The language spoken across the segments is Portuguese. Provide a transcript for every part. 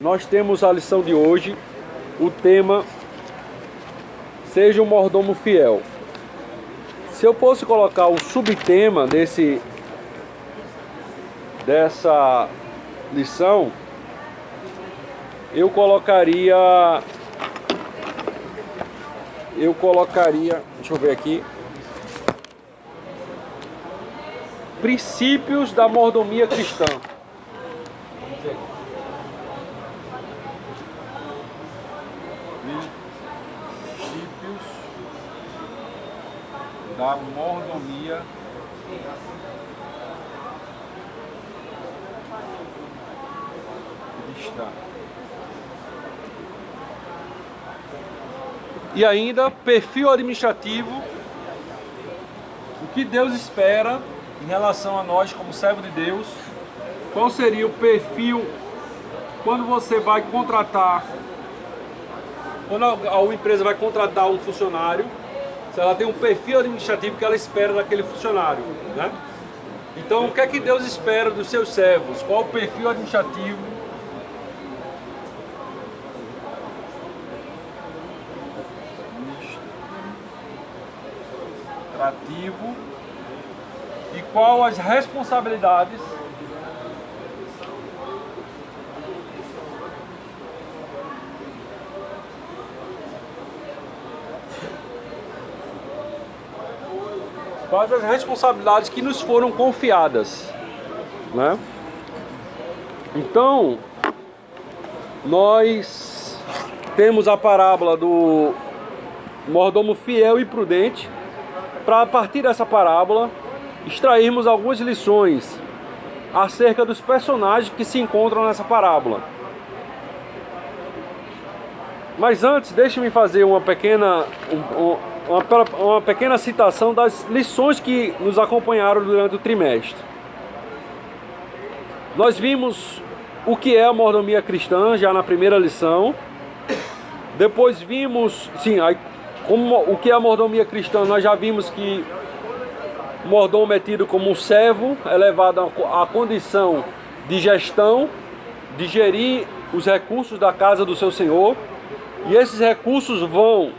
Nós temos a lição de hoje, o tema Seja um mordomo fiel. Se eu fosse colocar um subtema dessa lição, eu colocaria, deixa eu ver aqui, princípios da mordomia cristã. Princípios da mordomia cristã. E ainda, perfil administrativo, o que Deus espera em relação a nós como servo de Deus. Qual seria o perfil quando você vai contratar, quando a empresa vai contratar um funcionário, se ela tem um perfil administrativo que ela espera daquele funcionário, né? Então, o que é que Deus espera dos seus servos? Qual o perfil administrativo? E qual as responsabilidades que nos foram confiadas, né? Então, nós temos a parábola do mordomo fiel e prudente, para a partir dessa parábola extrairmos algumas lições acerca dos personagens que se encontram nessa parábola. Mas antes, deixe-me fazer uma pequena citação das lições que nos acompanharam durante o trimestre. Nós vimos o que é a mordomia cristã já na primeira lição. Depois vimos, o que é a mordomia cristã. Nós já vimos que o mordomo é tido como um servo, elevado à condição de gestão, de gerir os recursos da casa do seu senhor. E esses recursos vão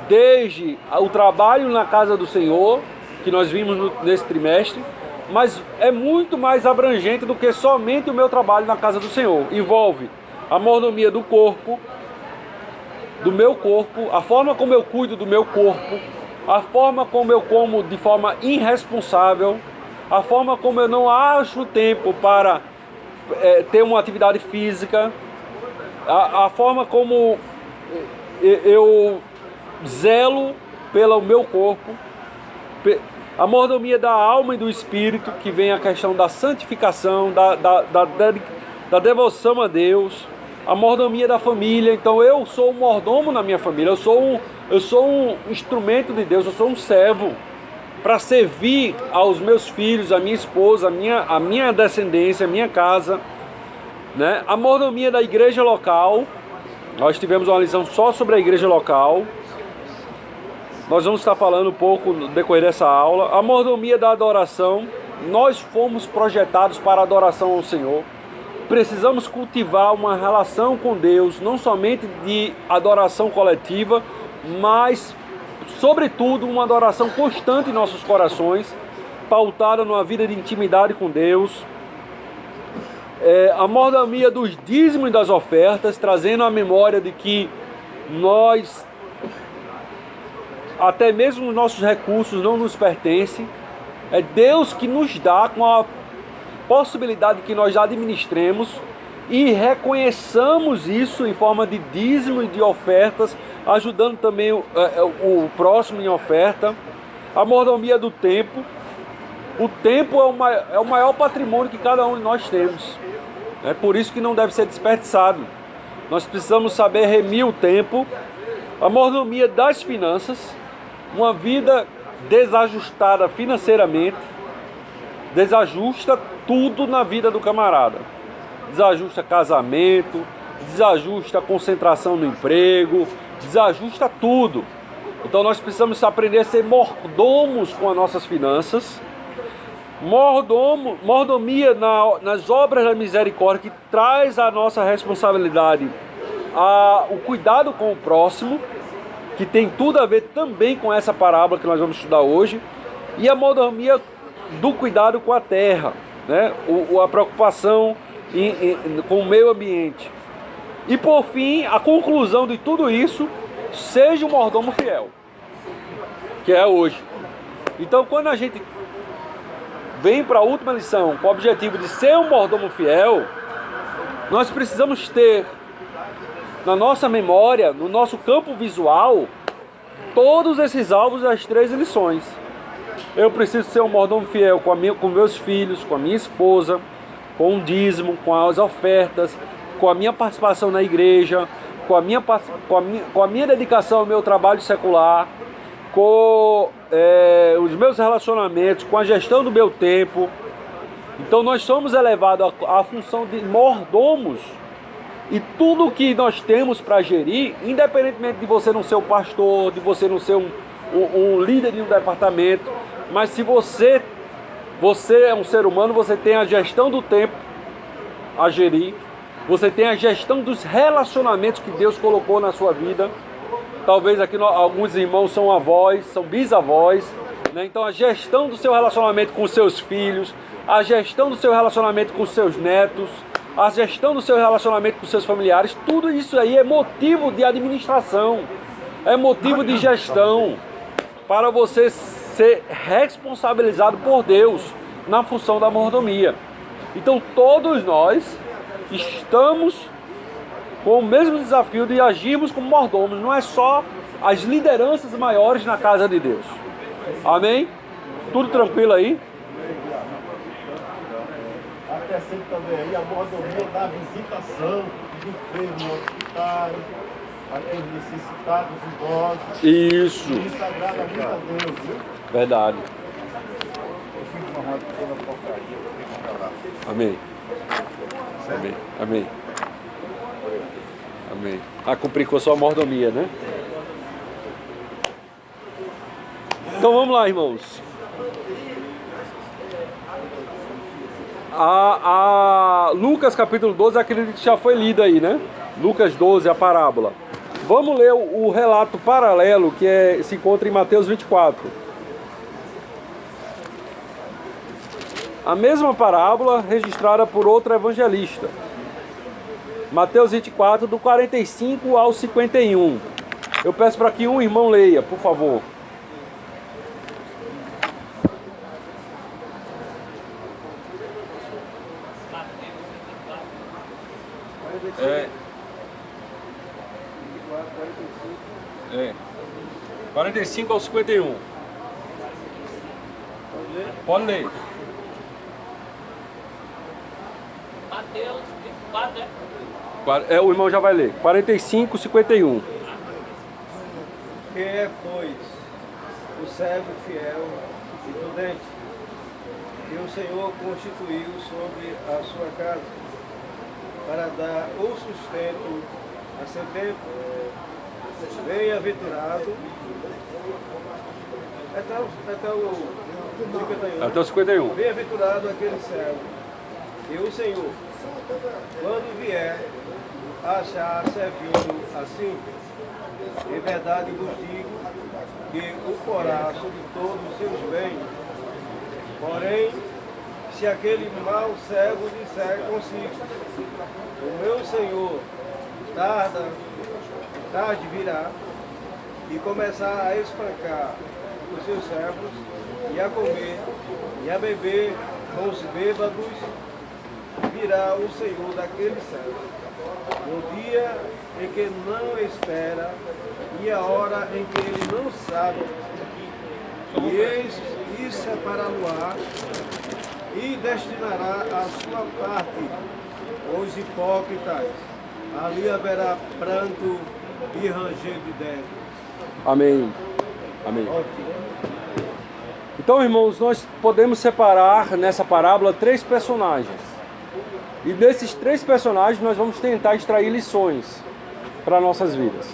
desde o trabalho na casa do Senhor, que nós vimos nesse trimestre, mas é muito mais abrangente do que somente o meu trabalho na casa do Senhor. Envolve a mordomia do corpo, do meu corpo, a forma como eu cuido do meu corpo, a forma como eu como de forma irresponsável, a forma como eu não acho tempo para ter uma atividade física, a forma como eu zelo pelo meu corpo, a mordomia da alma e do espírito, que vem a questão da santificação, da devoção a Deus, a mordomia da família. Então eu sou um mordomo na minha família, eu sou um instrumento de Deus, eu sou um servo para servir aos meus filhos, a minha esposa, a minha descendência, a minha casa, né? A mordomia da igreja local. Nós tivemos uma lição só sobre a igreja local. Nós vamos estar falando um pouco no decorrer dessa aula. A mordomia da adoração. Nós fomos projetados para a adoração ao Senhor. Precisamos cultivar uma relação com Deus, não somente de adoração coletiva, mas, sobretudo, uma adoração constante em nossos corações, pautada numa vida de intimidade com Deus. A mordomia dos dízimos e das ofertas, trazendo a memória de que nós, até mesmo os nossos recursos não nos pertencem, é Deus que nos dá, com a possibilidade que nós administremos, e reconheçamos isso em forma de dízimo e de ofertas, ajudando também o próximo em oferta. A mordomia do tempo. O tempo é o maior patrimônio que cada um de nós temos. É por isso que não deve ser desperdiçado. Nós precisamos saber remir o tempo. A mordomia das finanças. Uma vida desajustada financeiramente desajusta tudo na vida do camarada. Desajusta casamento, desajusta concentração no emprego, desajusta tudo. Então nós precisamos aprender a ser mordomos com as nossas finanças. Mordomia nas obras da misericórdia, que traz a nossa responsabilidade o cuidado com o próximo, que tem tudo a ver também com essa parábola que nós vamos estudar hoje, e a mordomia do cuidado com a terra, né? A preocupação com o meio ambiente. E por fim, a conclusão de tudo isso, seja um mordomo fiel, que é hoje. Então, quando a gente vem para a última lição com o objetivo de ser um mordomo fiel, nós precisamos ter na nossa memória, no nosso campo visual, todos esses alvos das 3 lições. Eu preciso ser um mordomo fiel com meus filhos, com a minha esposa, com o dízimo, com as ofertas, com a minha participação na igreja, com a minha dedicação ao meu trabalho secular, com os meus relacionamentos, com a gestão do meu tempo. Então nós somos elevados à função de mordomos, e tudo que nós temos para gerir, independentemente de você não ser um pastor, de você não ser um líder de um departamento, mas se você é um ser humano, você tem a gestão do tempo a gerir, você tem a gestão dos relacionamentos que Deus colocou na sua vida. Talvez aqui alguns irmãos são avós, são bisavós, né? Então a gestão do seu relacionamento com os seus filhos, a gestão do seu relacionamento com os seus netos, a gestão do seu relacionamento com os seus familiares, tudo isso aí é motivo de administração, é motivo de gestão, para você ser responsabilizado por Deus na função da mordomia. Então todos nós estamos com o mesmo desafio de agirmos como mordomos, não é só as lideranças maiores na casa de Deus. Amém? Tudo tranquilo aí? Acrescento também aí a mordomia da visitação de enfermos no hospital, aqueles necessitados, idosos. Isso. Isso agrada muito a Deus, viu? Verdade. Eu fico amarrado pela porcaria, eu fico pra lá. Amém. Amém. Amém. Amém. A cumprir com a sua mordomia, né? Então vamos lá, irmãos. Lucas capítulo 12, acredito que já foi lido aí, né? Lucas 12, a parábola. Vamos ler o relato paralelo que se encontra em Mateus 24. A mesma parábola registrada por outro evangelista. Mateus 24, do 45 ao 51. Eu peço para que um irmão leia, por favor. É. 45 ao 51. Pode ler. Mateus 24, né? O irmão já vai ler. 45, 51. Quem é, pois, o servo fiel e prudente, que o Senhor constituiu sobre a sua casa, para dar o sustento a seu tempo? Bem-aventurado. Até o 51. Até o 51. Bem-aventurado aquele servo que o Senhor, quando vier, achar servindo assim. Em verdade vos digo que o porá sobre todos os seus bens. Porém, se aquele mau servo disser consigo, o meu Senhor tarde virá, e começar a espancar os seus servos, e a comer, e a beber com os bêbados, virá o Senhor daquele servo, no dia em que não espera, e a hora em que ele não sabe, e separá-lo-á, e destinará a sua parte os hipócritas. Ali haverá pranto e ranger de dentes. Amém. Amém. Então, irmãos, nós podemos separar nessa parábola 3 personagens. E desses 3 personagens nós vamos tentar extrair lições para nossas vidas.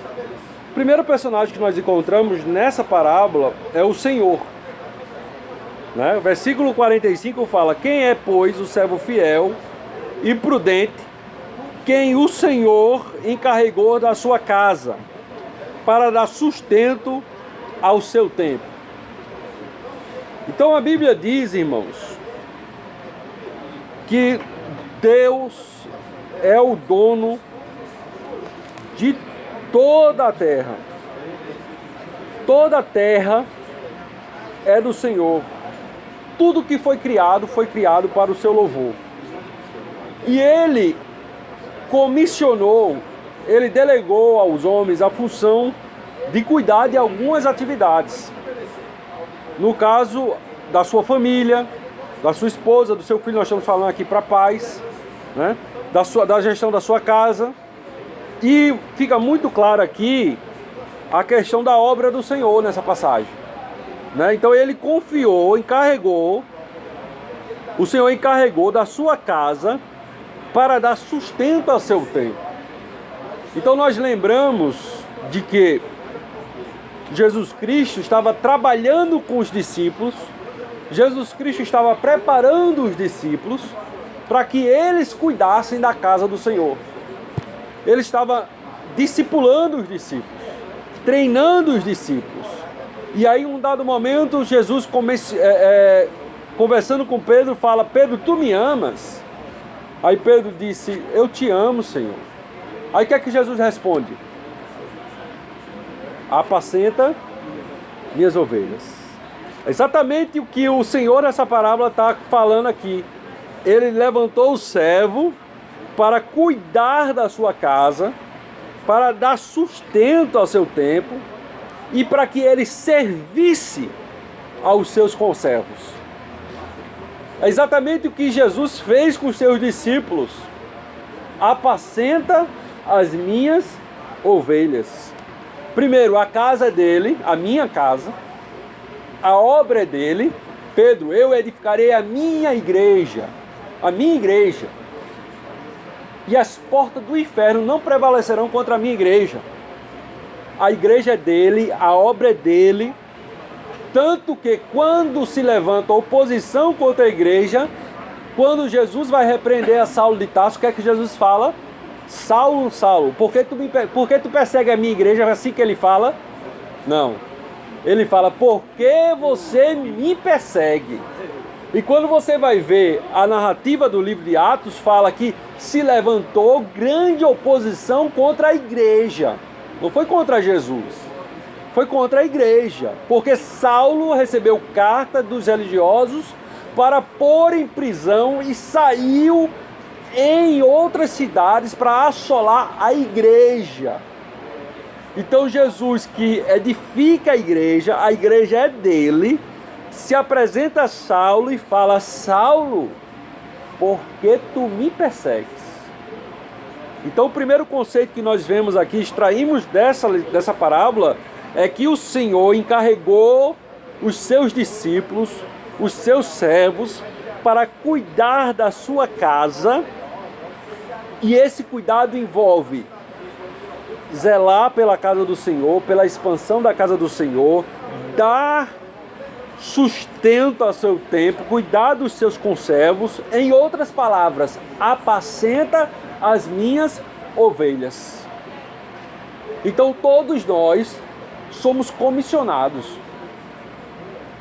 O primeiro personagem que nós encontramos nessa parábola é o Senhor. Né? O versículo 45 fala: quem é, pois, o servo fiel e prudente, quem o Senhor encarregou da sua casa, para dar sustento ao seu tempo. Então a Bíblia diz, irmãos, que Deus é o dono de toda a terra. Toda a terra é do Senhor. Tudo que foi criado para o seu louvor. E Ele comissionou, Ele delegou aos homens a função de cuidar de algumas atividades. No caso da sua família, da sua esposa, do seu filho, nós estamos falando aqui para pais, né? Da gestão da sua casa. E fica muito claro aqui a questão da obra do Senhor nessa passagem, né? Então ele o Senhor encarregou da sua casa para dar sustento ao seu tempo. Então nós lembramos de que Jesus Cristo estava trabalhando com os discípulos, Jesus Cristo estava preparando os discípulos para que eles cuidassem da casa do Senhor. Ele estava discipulando os discípulos, treinando os discípulos. E aí, em um dado momento, Jesus, conversando com Pedro, fala: Pedro, tu me amas? Aí Pedro disse: eu te amo, Senhor. Aí o que é que Jesus responde? Apacenta minhas ovelhas. É exatamente o que o Senhor nessa parábola está falando aqui. Ele levantou o servo para cuidar da sua casa, para dar sustento ao seu tempo e para que ele servisse aos seus conservos. É exatamente o que Jesus fez com os seus discípulos. Apacenta as minhas ovelhas. Primeiro, a casa é dele, a minha casa. A obra é dele. Pedro, eu edificarei a minha igreja. A minha igreja. E as portas do inferno não prevalecerão contra a minha igreja. A igreja é dele, a obra é dele. Tanto que quando se levanta oposição contra a igreja, quando Jesus vai repreender a Saulo de Tarso, o que é que Jesus fala? Saulo, Saulo, por que tu persegue a minha igreja? É assim que ele fala? Não. Ele fala: porque você me persegue. E quando você vai ver a narrativa do livro de Atos, fala que se levantou grande oposição contra a igreja. Não foi contra Jesus, foi contra a igreja. Porque Saulo recebeu carta dos religiosos para pôr em prisão e saiu em outras cidades para assolar a igreja. Então Jesus, que edifica a igreja é dele, se apresenta a Saulo e fala: Saulo, por que tu me persegues? Então o primeiro conceito que nós vemos aqui, extraímos dessa parábola, é que o Senhor encarregou os seus discípulos, os seus servos, para cuidar da sua casa. E esse cuidado envolve zelar pela casa do Senhor, pela expansão da casa do Senhor, dar sustento ao seu tempo, cuidar dos seus conservos. Em outras palavras, apacenta as minhas ovelhas. Então todos nós somos comissionados.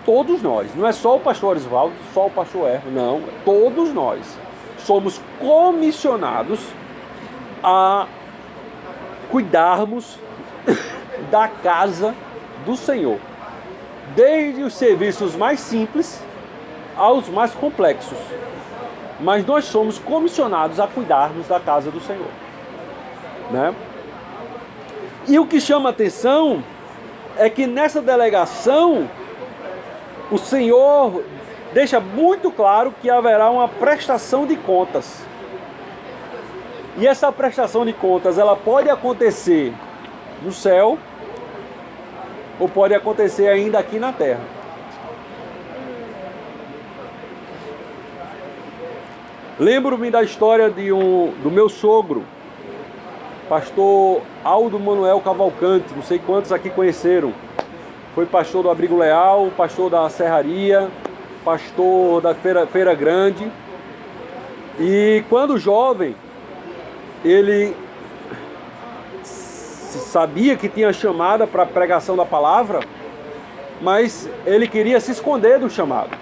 Todos nós. Não é só o pastor Osvaldo, só o pastor Erro, não. Todos nós somos comissionados a cuidarmos da casa do Senhor. Desde os serviços mais simples aos mais complexos. Mas nós somos comissionados a cuidarmos da casa do Senhor, né? E o que chama atenção é que nessa delegação o Senhor deixa muito claro que haverá uma prestação de contas. E essa prestação de contas, ela pode acontecer no céu ou pode acontecer ainda aqui na terra. Lembro-me da história do meu sogro, pastor Aldo Manuel Cavalcante, não sei quantos aqui conheceram. Foi pastor do Abrigo Leal, pastor da Serraria, pastor da Feira Grande. E quando jovem, ele sabia que tinha chamada para a pregação da palavra, mas ele queria se esconder do chamado.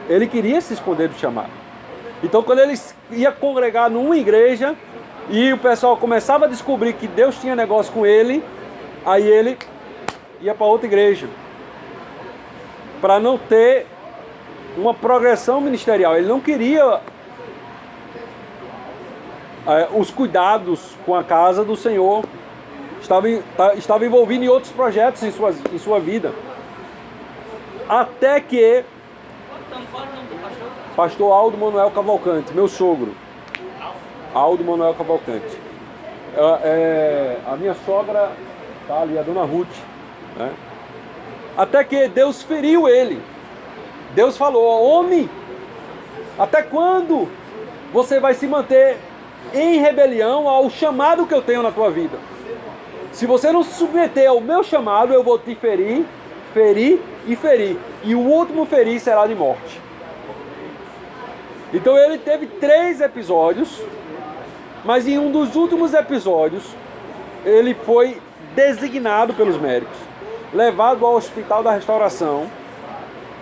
Ele queria se esconder do chamado. Então, quando ele ia congregar numa igreja e o pessoal começava a descobrir que Deus tinha negócio com ele, aí ele ia para outra igreja, para não ter uma progressão ministerial. Ele não queria os cuidados com a casa do Senhor. Estava envolvido em outros projetos em sua vida. Até que pastor Aldo Manuel Cavalcante, meu sogro, Aldo Manuel Cavalcante, a minha sogra está ali, a dona Ruth, né? Até que Deus feriu ele. Deus falou: homem, até quando você vai se manter em rebelião ao chamado que eu tenho na tua vida? Se você não se submeter ao meu chamado, eu vou te ferir, e ferir. E o último ferir será de morte. Então ele teve 3 episódios, mas em um dos últimos episódios, ele foi designado pelos médicos, levado ao Hospital da Restauração.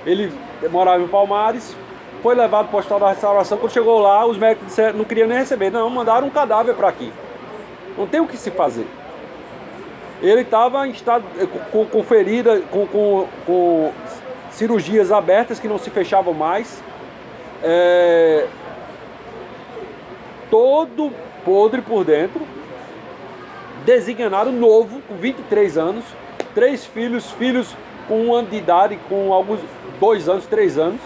Ele morava em Palmares, foi levado para o Hospital da Restauração. Quando chegou lá, os médicos disseram, não queriam nem receber, não, mandaram um cadáver para aqui. Não tem o que se fazer. Ele estava em estado com ferida, com cirurgias abertas que não se fechavam mais, todo podre por dentro, designado novo, com 23 anos, 3 filhos com 1 ano de idade, com alguns 2 anos, 3 anos,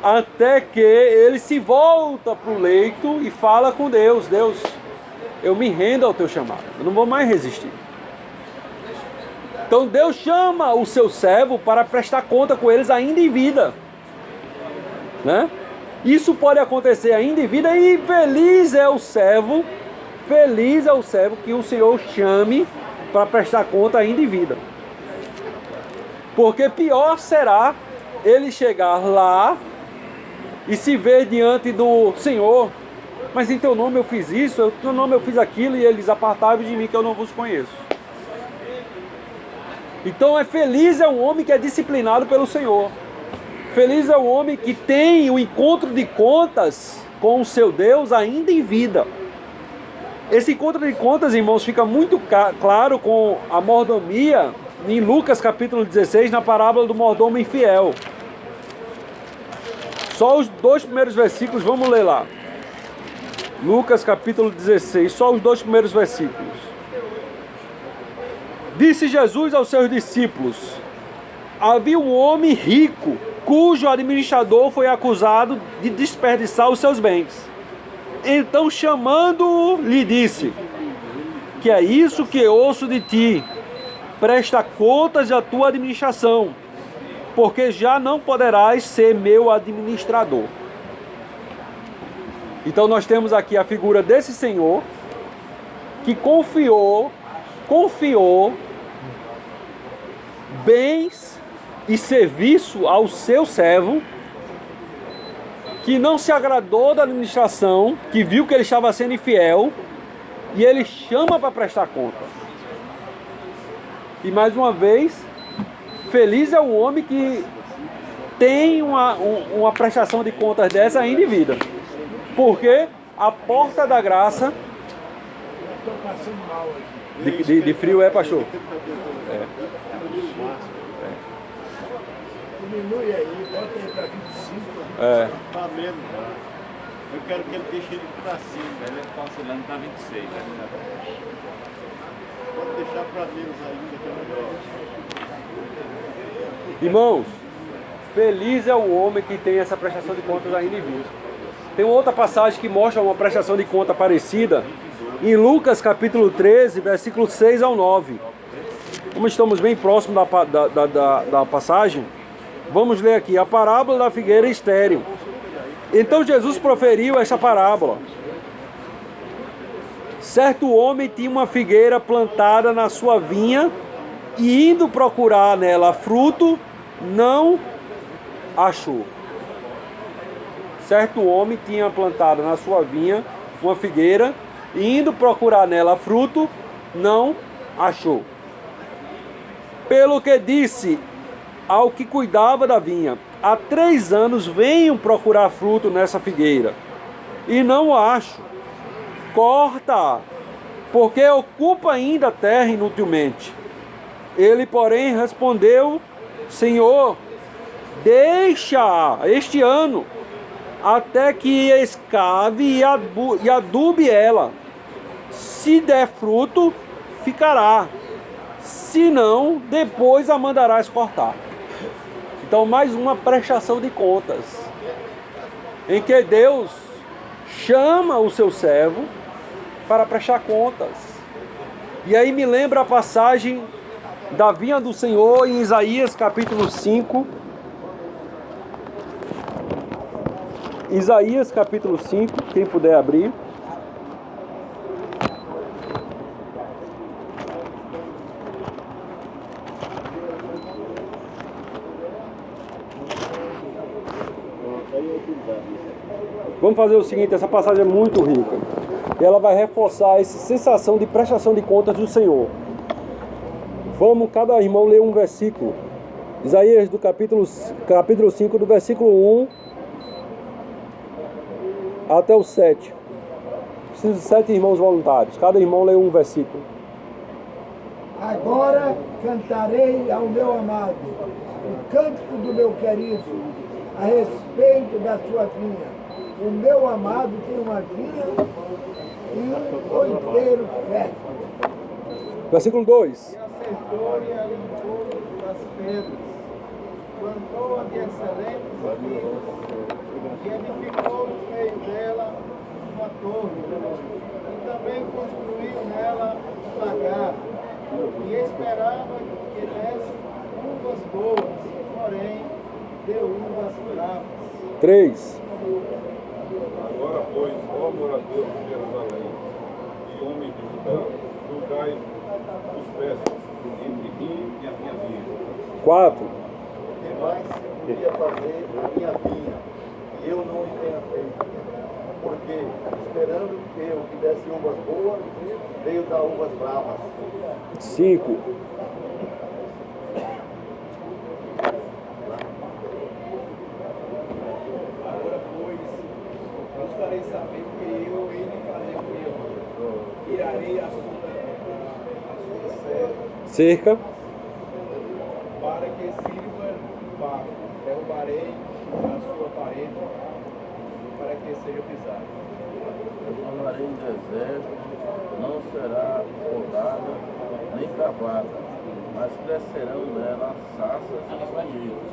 até que ele se volta para o leito e fala com Deus: Deus, eu me rendo ao teu chamado, eu não vou mais resistir. Então Deus chama o seu servo para prestar conta com eles ainda em vida, né? Isso pode acontecer ainda em vida, e feliz é o servo que o Senhor chame para prestar conta ainda em vida. Porque pior será ele chegar lá e se ver diante do Senhor: mas em teu nome eu fiz isso, em teu nome eu fiz aquilo, e eles: apartai-vos de mim que eu não vos conheço. Então feliz é um homem que é disciplinado pelo Senhor. Feliz é o homem que tem o encontro de contas com o seu Deus ainda em vida. Esse encontro de contas, irmãos, fica muito claro com a mordomia em Lucas capítulo 16, na parábola do mordomo infiel. Só os 2 primeiros versículos, vamos ler lá. Lucas capítulo 16, só os 2 primeiros versículos. Disse Jesus aos seus discípulos: havia um homem rico, cujo administrador foi acusado de desperdiçar os seus bens. Então, chamando-o, lhe disse: que é isso que ouço de ti? Presta contas da tua administração, porque já não poderás ser meu administrador. Então nós temos aqui a figura desse senhor que confiou bens e serviço ao seu servo, que não se agradou da administração, que viu que ele estava sendo infiel, e ele chama para prestar conta. E mais uma vez, feliz é o homem que tem uma prestação de contas dessa ainda em vida. Porque a porta da graça... Estou passando mal aqui. De frio pastor? Diminui aí, bota aí para 25. Tá menos, né? Eu quero que ele deixe ele para cima. Ele está oscilando para 26. Né? Pode deixar para menos ainda, que é melhor. Irmãos, feliz é o homem que tem essa prestação de contas ainda em vida. Tem outra passagem que mostra uma prestação de conta parecida, em Lucas capítulo 13, versículos 6 ao 9. Como estamos bem próximos da passagem, vamos ler aqui a parábola da figueira estéril. Então Jesus proferiu esta parábola: certo homem tinha uma figueira plantada na sua vinha, e indo procurar nela fruto, não achou. Certo homem tinha plantado na sua vinha uma figueira e indo procurar nela fruto, não achou. Pelo que disse ao que cuidava da vinha: há 3 anos venho procurar fruto nessa figueira e não acho. Corta, porque ocupa ainda a terra inutilmente. Ele, porém, respondeu: Senhor, deixa este ano, até que escave e adube ela. Se der fruto, ficará. Se não, depois a mandarás cortar. Então, mais uma prestação de contas, em que Deus chama o seu servo para prestar contas. E aí me lembra a passagem da vinha do Senhor em Isaías capítulo 5. Isaías capítulo 5, quem puder abrir. Vamos fazer o seguinte, essa passagem é muito rica. E ela vai reforçar essa sensação de prestação de contas do Senhor. Vamos, cada irmão, ler um versículo. Isaías do capítulo 5, do versículo 1 até o 7. Preciso de 7 irmãos voluntários. Cada irmão lê um versículo. Agora cantarei ao meu amado o cântico do meu querido a respeito da sua vinha. O meu amado tem uma vinha e um outeiro fértil. Versículo 2. E acertou e alimentou das pedras, plantou-a de excelentes amigos, e edificou no meio dela uma torre, e também construiu nela um lagar, e esperava que desse uvas boas, porém deu uvas bravas. 3. Agora, pois, ó moradores de Jerusalém e homens de Judá, julgai os péssimos entre mim e a minha vinha. 4. O que mais se podia fazer na minha vinha, e eu não o tenha feito? Porque, esperando que eu que desse uvas boas, veio dar uvas bravas. 5. Agora, pois, nós farei saber que eu hei de fazer com ele. Tirarei a sua serva Cerca. para que sirva de pasto. Derrubarei a sua parede para que seja pisada. Tornarei em deserto, não será podada nem cavada, mas crescerão nela sarças e espinheiros,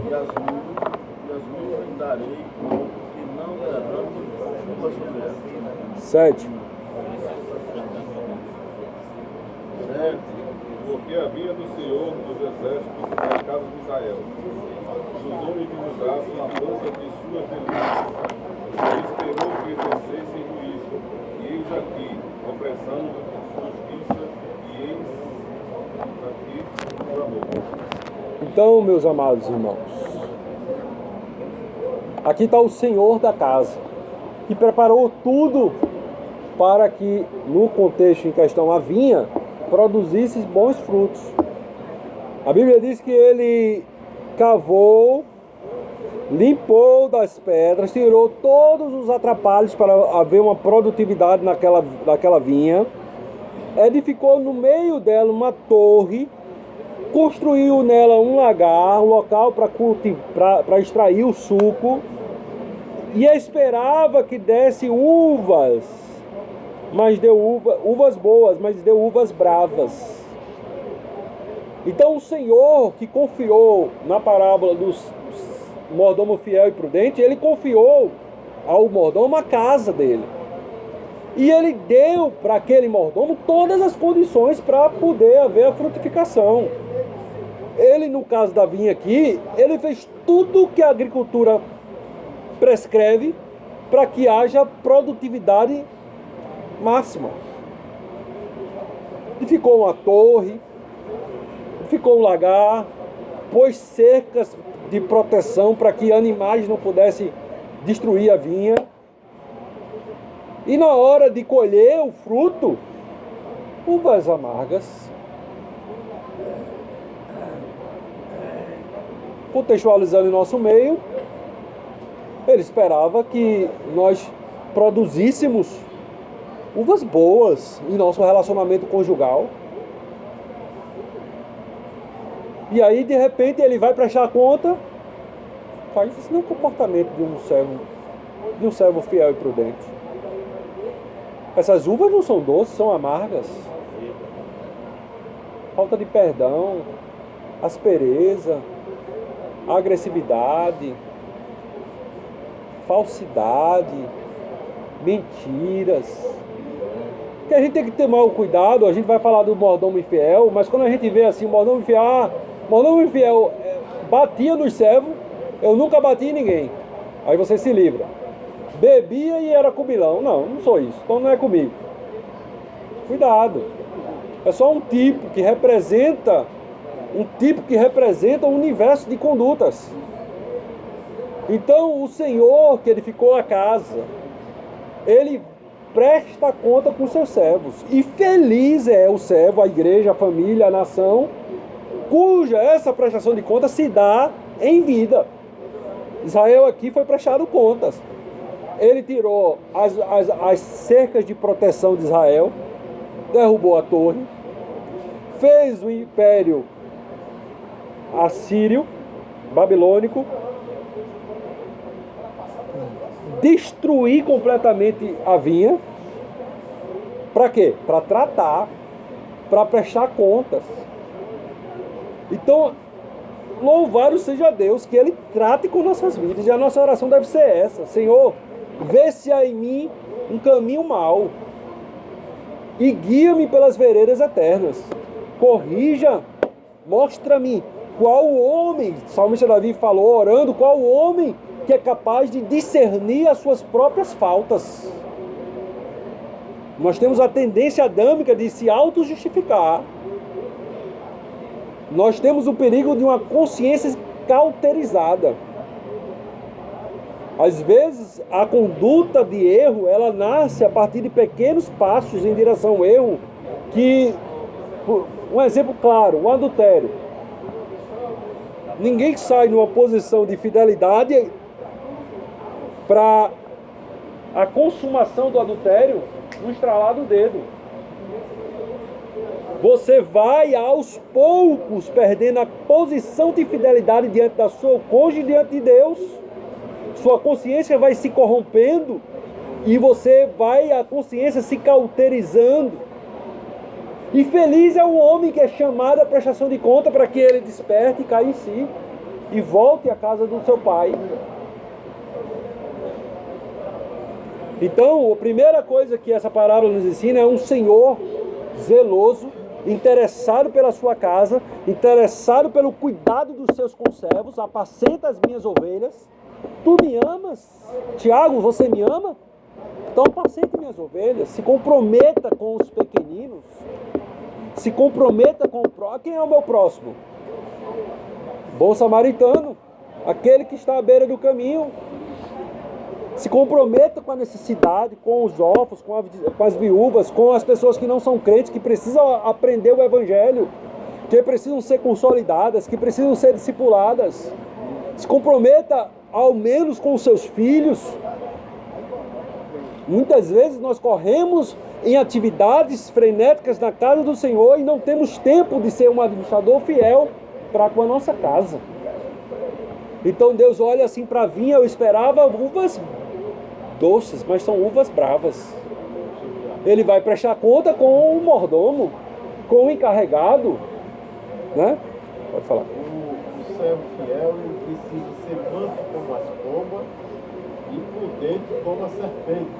e as mudas darei que não derrame chuva sobre ela. 7. Certo, porque a vinha do Senhor dos Exércitos é a casa de Israel. Os homens de Judá são a força de suas delícias. Ele esperou que exercessem juízo, e eis aqui, opressão, justiça, e eis aqui o amor. Então, meus amados irmãos, aqui está o Senhor da casa, que preparou tudo para que, no contexto em questão, a vinha produzisse bons frutos. A Bíblia diz que ele cavou, limpou das pedras, tirou todos os atrapalhos para haver uma produtividade naquela vinha, edificou no meio dela uma torre, construiu nela um lagar, um local para extrair o suco, e esperava que desse uvas, mas deu uvas boas, mas deu uvas bravas. Então o Senhor, que confiou na parábola dos mordomo fiel e prudente, ele confiou ao mordomo a casa dele. E ele deu para aquele mordomo todas as condições para poder haver a frutificação. Ele, no caso da vinha aqui, ele fez tudo que a agricultura prescreve para que haja produtividade máxima. E ficou uma torre, ficou um lagar, pôs cercas de proteção para que animais não pudessem destruir a vinha. E na hora de colher o fruto, uvas amargas. Contextualizando em nosso meio, ele esperava que nós produzíssemos uvas boas em nosso relacionamento conjugal. E aí, de repente, ele vai prestar conta. Faz isso não é o comportamento de um servo fiel e prudente. Essas uvas não são doces, são amargas. Falta de perdão, aspereza, agressividade, falsidade, mentiras. Que a gente tem que ter mau cuidado. A gente vai falar do mordomo infiel, mas quando a gente vê assim, mordomo infiel batia nos servos, eu nunca bati em ninguém. Aí você se livra. Bebia e era comilão. Não sou isso. Então não é comigo. Cuidado. É só um tipo que representa o universo de condutas. Então o Senhor que edificou a casa, ele presta conta com seus servos. E feliz é o servo, a igreja, a família, a nação, cuja essa prestação de contas se dá em vida. Israel aqui foi prestado contas. Ele tirou as cercas de proteção de Israel, derrubou a torre, fez o império assírio, babilônico, destruir completamente a vinha. Para quê? Para tratar, para prestar contas. Então, louvado seja Deus que Ele trate com nossas vidas. E a nossa oração deve ser essa: Senhor, vê se há em mim um caminho mau e guia-me pelas veredas eternas. Corrija, mostra-me qual o homem, o salmista Davi falou orando, qual o homem que é capaz de discernir as suas próprias faltas. Nós temos a tendência adâmica de se auto-justificar. Nós temos o perigo de uma consciência cauterizada. Às vezes, a conduta de erro, ela nasce a partir de pequenos passos em direção ao erro, que, um exemplo claro, o adultério. Ninguém sai numa posição de fidelidade para a consumação do adultério no estralar do dedo. Você vai aos poucos perdendo a posição de fidelidade diante da sua cônjuge, diante de Deus. Sua consciência vai se corrompendo e você vai, a consciência se cauterizando. E feliz é o homem que é chamado à prestação de conta para que ele desperte e caia em si e volte à casa do seu pai. Então, a primeira coisa que essa parábola nos ensina é um Senhor zeloso, interessado pela sua casa, interessado pelo cuidado dos seus conservos. Apacenta as minhas ovelhas. Tu me amas? Tiago, você me ama? Então apacente minhas ovelhas. Se comprometa com os pequeninos. Se comprometa com o próximo. Quem é o meu próximo? Bom samaritano, aquele que está à beira do caminho. Se comprometa com a necessidade, com os órfãos, com as viúvas, com as pessoas que não são crentes, que precisam aprender o evangelho, que precisam ser consolidadas, que precisam ser discipuladas. Se comprometa ao menos com os seus filhos. Muitas vezes nós corremos em atividades frenéticas na casa do Senhor e não temos tempo de ser um administrador fiel para com a nossa casa. Então Deus olha assim para a vinha. Eu esperava uvas doces, mas são uvas bravas. Ele vai prestar conta com o mordomo, com o encarregado, né? Pode falar. O servo fiel precisa ser manso como as pombas e prudente como a serpente.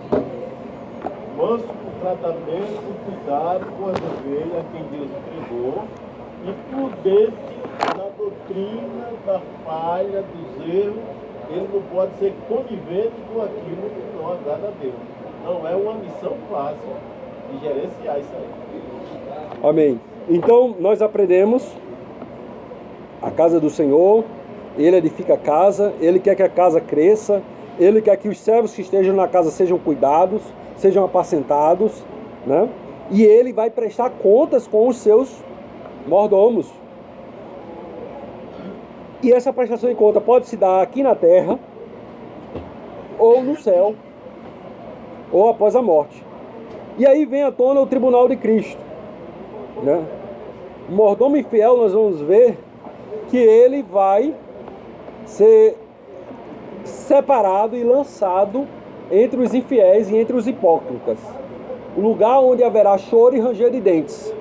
Manso com tratamento, com cuidado com as ovelhas a quem Deus entregou, e prudente na doutrina, da falha, dos erros. Ele não pode ser conivente com aquilo que não agrada a Deus. Não é uma missão fácil de gerenciar isso aí. Amém. Então nós aprendemos a casa do Senhor, ele edifica a casa, ele quer que a casa cresça, ele quer que os servos que estejam na casa sejam cuidados, sejam apacentados, né? E ele vai prestar contas com os seus mordomos. E essa prestação de conta pode se dar aqui na terra, ou no céu, ou após a morte. E aí vem à tona o tribunal de Cristo, né? O mordomo infiel, nós vamos ver que ele vai ser separado e lançado entre os infiéis e entre os hipócritas. O lugar onde haverá choro e ranger de dentes.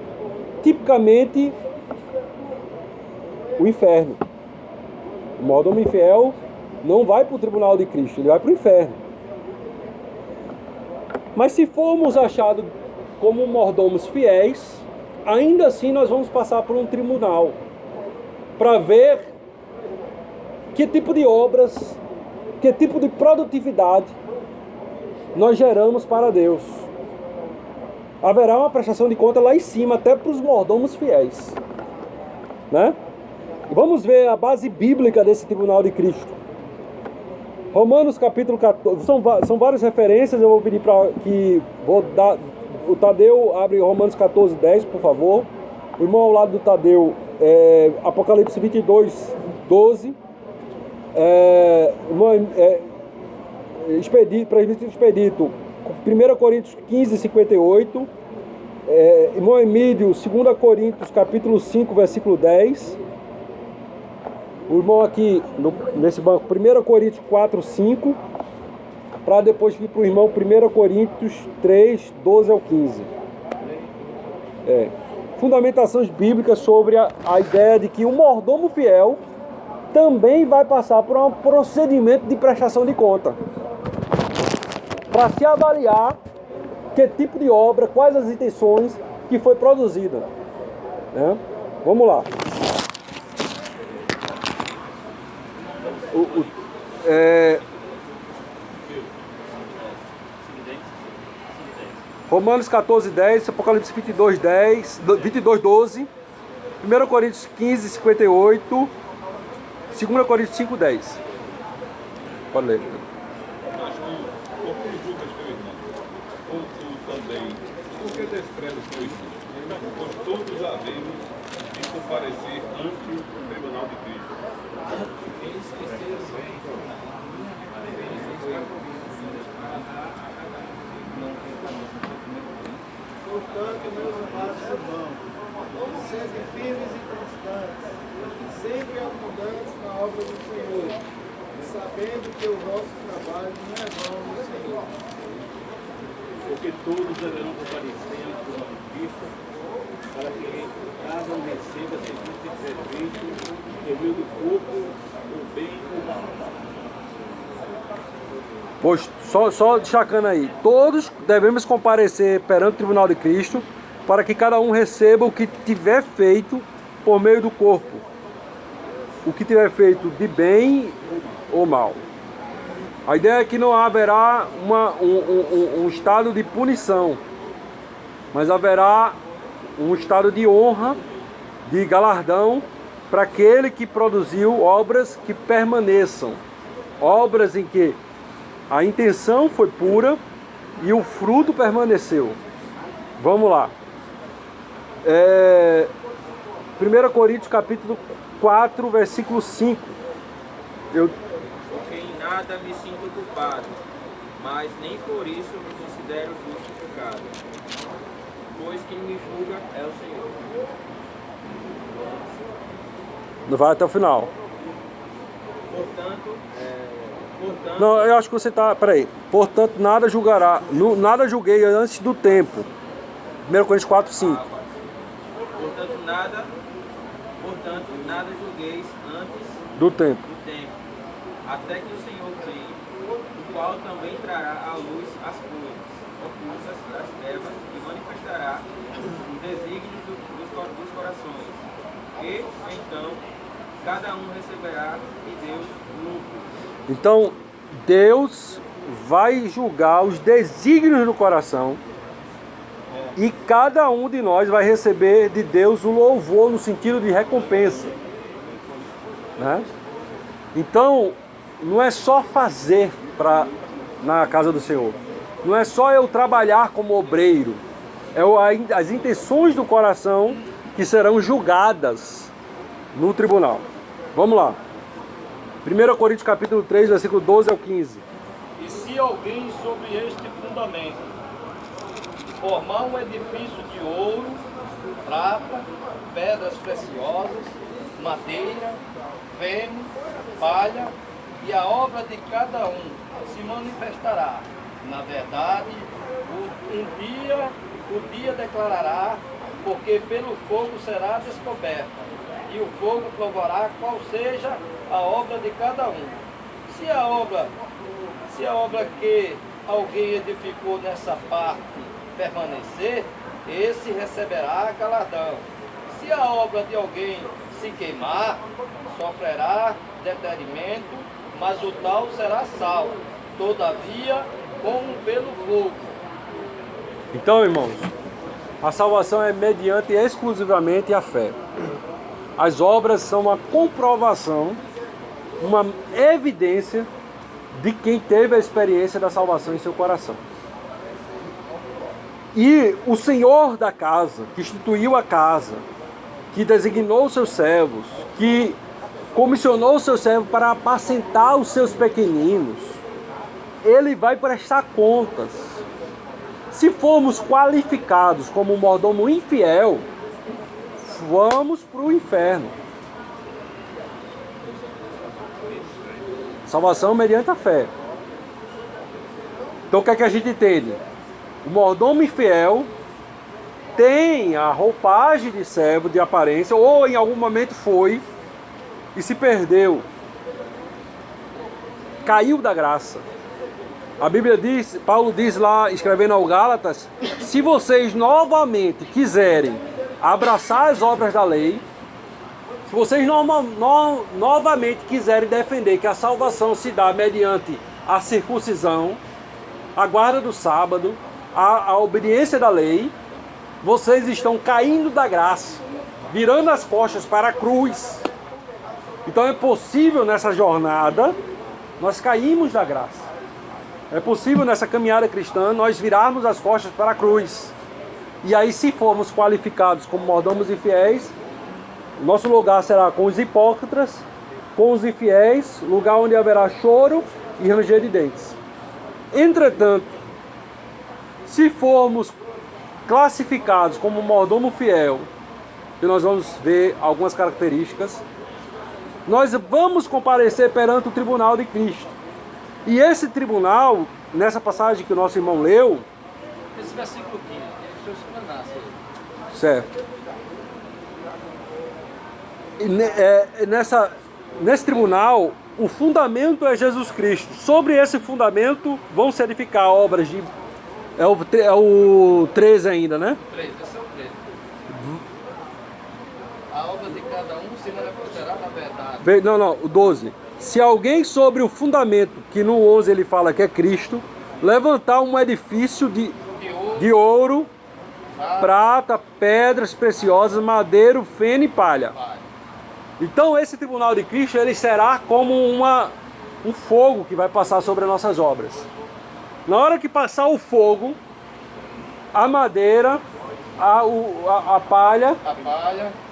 Tipicamente, o inferno. O mordomo infiel não vai para o tribunal de Cristo, ele vai para o inferno. Mas se formos achados como mordomos fiéis, ainda assim nós vamos passar por um tribunal para ver que tipo de obras, que tipo de produtividade nós geramos para Deus. Haverá uma prestação de conta lá em cima, até para os mordomos fiéis, né? Vamos ver a base bíblica desse tribunal de Cristo. Romanos capítulo 14, são várias referências, eu vou pedir para que, o Tadeu abre Romanos 14, 10, por favor. O irmão ao lado do Tadeu, Apocalipse 22, 12. Presbítero Expedito, 1 Coríntios 15, 58. Irmão Emílio, 2 Coríntios capítulo 5, versículo 10. O irmão aqui, nesse banco, 1 Coríntios 4, 5. Para depois vir para o irmão 1 Coríntios 3, 12 ao 15. Fundamentações bíblicas sobre a ideia de que o mordomo fiel também vai passar por um procedimento de prestação de conta, para se avaliar que tipo de obra, quais as intenções que foi produzida, né? Vamos lá. Romanos 14, 10, Apocalipse 22, 10, 22, 12, 1 Coríntios 15, 58, 2 Coríntios 5, 10. Pode ler. Mas tu, por que julgas teu irmão? Ou tu também, por que desprezas teu irmão? Pois todos havemos de comparecer ante o tribunal de Cristo. Portanto, meus amados irmãos, sede firmes e constantes, sempre abundantes na obra do Senhor, sabendo que o vosso trabalho não é vão no Senhor. Porque todos deverão comparecer ante o tribunal de Cristo, para que cada um receba segundo o que é feito, serviu do corpo, o bem ou o mal. Pois, só destacando aí, todos devemos comparecer perante o tribunal de Cristo, para que cada um receba o que tiver feito por meio do corpo, o que tiver feito de bem ou mal. A ideia é que não haverá um estado de punição, mas haverá um estado de honra, de galardão, para aquele que produziu obras que permaneçam, obras em que a intenção foi pura e o fruto permaneceu. Vamos lá. 1 Coríntios capítulo 4, versículo 5. Porque em nada me sinto culpado, mas nem por isso me considero justificado. Pois quem me julga é o Senhor. Não vai até o final. Portanto, não, eu acho que você está... Peraí. Portanto, nada julgará. Nada julguei antes do tempo. 1 Coríntios 4, 5. Portanto, nada julgueis antes do tempo. Até que o Senhor venha, o qual também trará à luz as coisas ocultas das trevas e manifestará os desígnios dos corações. E, então, cada um receberá de Deus lucro. Então, Deus vai julgar os desígnios do coração e cada um de nós vai receber de Deus o louvor no sentido de recompensa. né? Então, não é só fazer na casa do Senhor. Não é só eu trabalhar como obreiro. É as intenções do coração que serão julgadas no tribunal. Vamos lá. 1 Coríntios capítulo 3, versículo 12 ao 15. E se alguém sobre este fundamento formar um edifício de ouro, prata, pedras preciosas, madeira, feno, palha, e a obra de cada um se manifestará. Na verdade, o dia declarará, porque pelo fogo será descoberta, e o fogo provará qual seja a obra de cada um. Se a obra que alguém edificou nessa parte permanecer, esse receberá galardão. Se a obra de alguém se queimar, sofrerá detrimento, mas o tal será salvo, todavia, como pelo fogo. Então, irmãos, a salvação é mediante exclusivamente a fé. As obras são uma comprovação, uma evidência de quem teve a experiência da salvação em seu coração. E o Senhor da casa, que instituiu a casa, que designou os seus servos, que comissionou os seus servos para apacentar os seus pequeninos, ele vai prestar contas. Se formos qualificados como um mordomo infiel, vamos para o inferno. Salvação mediante a fé. Então o que é que a gente entende? O mordomo infiel tem a roupagem de servo, de aparência, ou em algum momento foi e se perdeu. Caiu da graça. A Bíblia diz, Paulo diz lá, escrevendo ao Gálatas, se vocês novamente quiserem abraçar as obras da lei, se vocês novamente quiserem defender que a salvação se dá mediante a circuncisão, a guarda do sábado, a obediência da lei, vocês estão caindo da graça, virando as costas para a cruz. Então é possível nessa jornada nós caímos da graça. É possível nessa caminhada cristã nós virarmos as costas para a cruz. E aí, se formos qualificados como mordomos infiéis, nosso lugar será com os hipócritas, com os infiéis, lugar onde haverá choro e ranger de dentes. Entretanto, se formos classificados como mordomo fiel, e nós vamos ver algumas características, nós vamos comparecer perante o tribunal de Cristo. E esse tribunal, nessa passagem que o nosso irmão leu... Esse versículo 15, deixa eu explanar. Certo. Nesse tribunal, o fundamento é Jesus Cristo. Sobre esse fundamento vão se edificar obras de... É o 13 ainda, né? 13, esse é o 13. A obra de cada um se manifestará na verdade. Não, o 12. Se alguém sobre o fundamento, que no 11 ele fala que é Cristo, levantar um edifício de ouro, prata, pedras preciosas, madeira, feno e palha. Então esse tribunal de Cristo ele será como um fogo que vai passar sobre as nossas obras. Na hora que passar o fogo, a madeira, a palha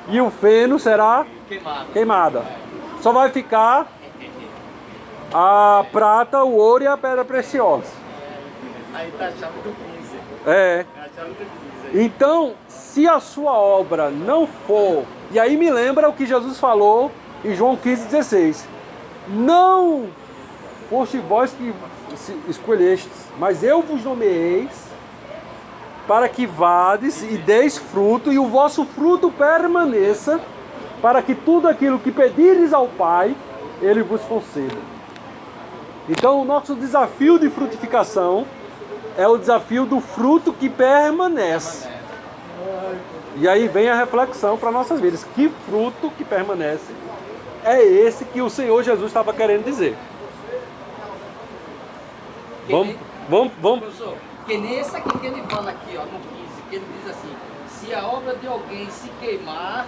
e o feno será queimada. Só vai ficar a prata, o ouro e a pedra preciosa. Aí tá a chave do 15. É. É a chave do 15 aí. Então, se a sua obra não for... E aí me lembra o que Jesus falou em João 15,16. Não foste vós que escolhestes, mas eu vos nomeeis para que vades e deis fruto, e o vosso fruto permaneça, para que tudo aquilo que pedires ao Pai, Ele vos conceda. Então o nosso desafio de frutificação é o desafio do fruto que permanece. E aí vem a reflexão para nossas vidas. Que fruto que permanece é esse que o Senhor Jesus estava querendo dizer? Vamos. Professor, que nesse aqui que ele fala aqui, ó, no 15, que ele diz assim, se a obra de alguém se queimar,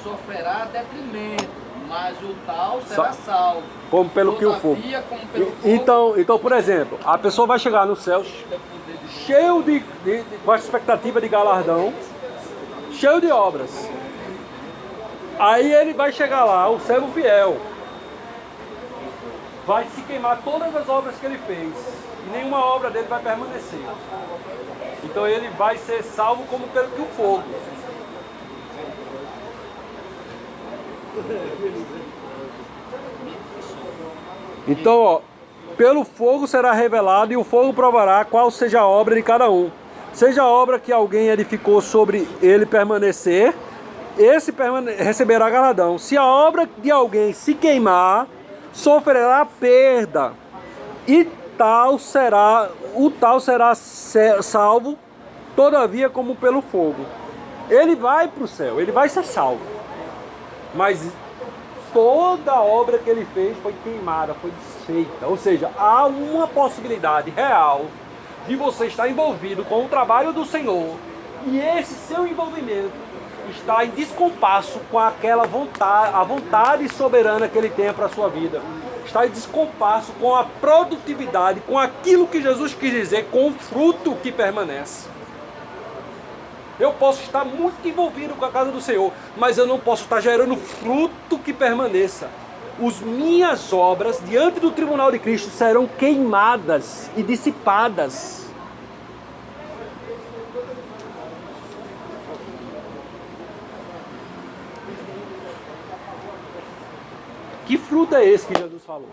sofrerá detrimento, mas o tal será salvo. Como pelo que o fogo. Todavia, como pelo fogo. Então, por exemplo, a pessoa vai chegar no céu cheio com a expectativa de galardão, cheio de obras. Aí ele vai chegar lá, o servo fiel, vai se queimar todas as obras que ele fez, e nenhuma obra dele vai permanecer. Então ele vai ser salvo como pelo que o fogo. Então, ó, pelo fogo será revelado, e o fogo provará qual seja a obra de cada um. Seja a obra que alguém edificou sobre ele permanecer, esse receberá galardão. Se a obra de alguém se queimar, sofrerá perda, e o tal será salvo, todavia como pelo fogo. Ele vai para o céu, ele vai ser salvo, mas toda a obra que ele fez foi queimada, foi desfeita. Ou seja, há uma possibilidade real de você estar envolvido com o trabalho do Senhor, e esse seu envolvimento está em descompasso com aquela vontade, a vontade soberana que ele tem para a sua vida. Está em descompasso com a produtividade, com aquilo que Jesus quis dizer, com o fruto que permanece. Eu posso estar muito envolvido com a casa do Senhor, mas eu não posso estar gerando fruto que permaneça. As minhas obras diante do tribunal de Cristo serão queimadas e dissipadas. Que fruto é esse que Jesus falou?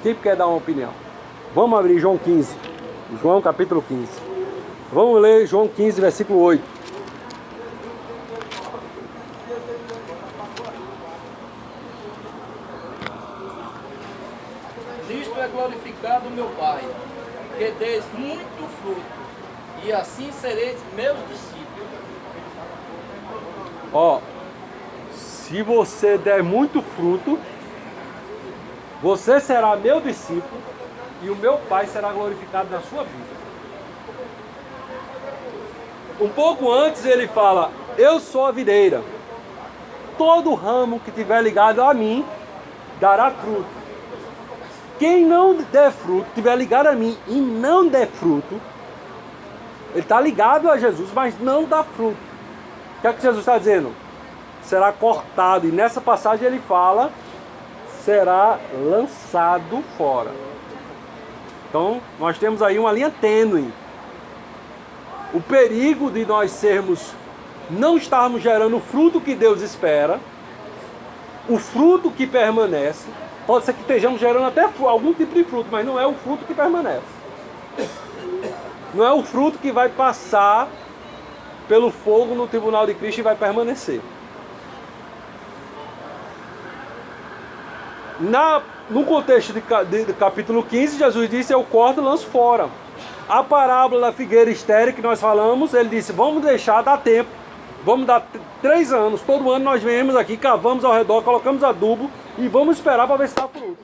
Quem quer dar uma opinião? Vamos abrir João 15. João capítulo 15. Vamos ler João 15, versículo 8. Nisto é glorificado meu Pai, que deis muito fruto, e assim sereis meus discípulos. Ó, se você der muito fruto, você será meu discípulo, e o meu Pai será glorificado na sua vida. Um pouco antes ele fala: eu sou a videira, todo ramo que estiver ligado a mim dará fruto. Quem não der fruto, estiver ligado a mim e não der fruto, ele está ligado a Jesus, mas não dá fruto. O que é que Jesus está dizendo? Será cortado, e nessa passagem ele fala, será lançado fora. Então nós temos aí uma linha tênue. O perigo de nós não estarmos gerando o fruto que Deus espera, o fruto que permanece. Pode ser que estejamos gerando até algum tipo de fruto, mas não é o fruto que permanece. Não é o fruto que vai passar pelo fogo no tribunal de Cristo e vai permanecer. No contexto de capítulo 15, Jesus disse: eu corto e lanço fora. A parábola da figueira estéril que nós falamos, ele disse: vamos deixar, dar tempo, vamos dar 3 anos, todo ano nós viemos aqui, cavamos ao redor, colocamos adubo e vamos esperar para ver se dá fruto.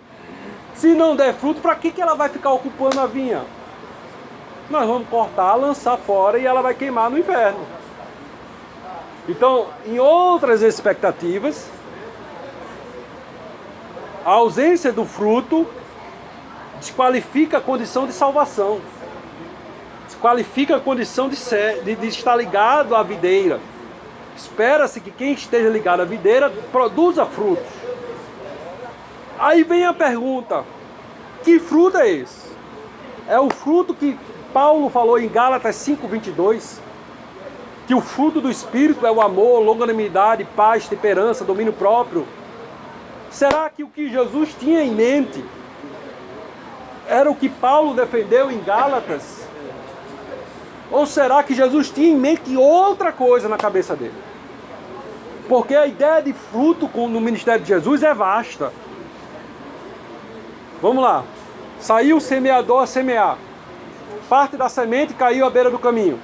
Se não der fruto, para que ela vai ficar ocupando a vinha? Nós vamos cortar, lançar fora e ela vai queimar no inferno. Então, em outras expectativas, a ausência do fruto desqualifica a condição de salvação. Desqualifica a condição de estar ligado à videira. Espera-se que quem esteja ligado à videira produza frutos. Aí vem a pergunta: que fruto é esse? É o fruto que Paulo falou em Gálatas 5:22, que o fruto do Espírito é o amor, longanimidade, paz, temperança, domínio próprio. Será que o que Jesus tinha em mente era o que Paulo defendeu em Gálatas? Ou será que Jesus tinha em mente outra coisa na cabeça dele? Porque a ideia de fruto no ministério de Jesus é vasta. Vamos lá. Saiu o semeador a semear. Parte da semente caiu à beira do caminho.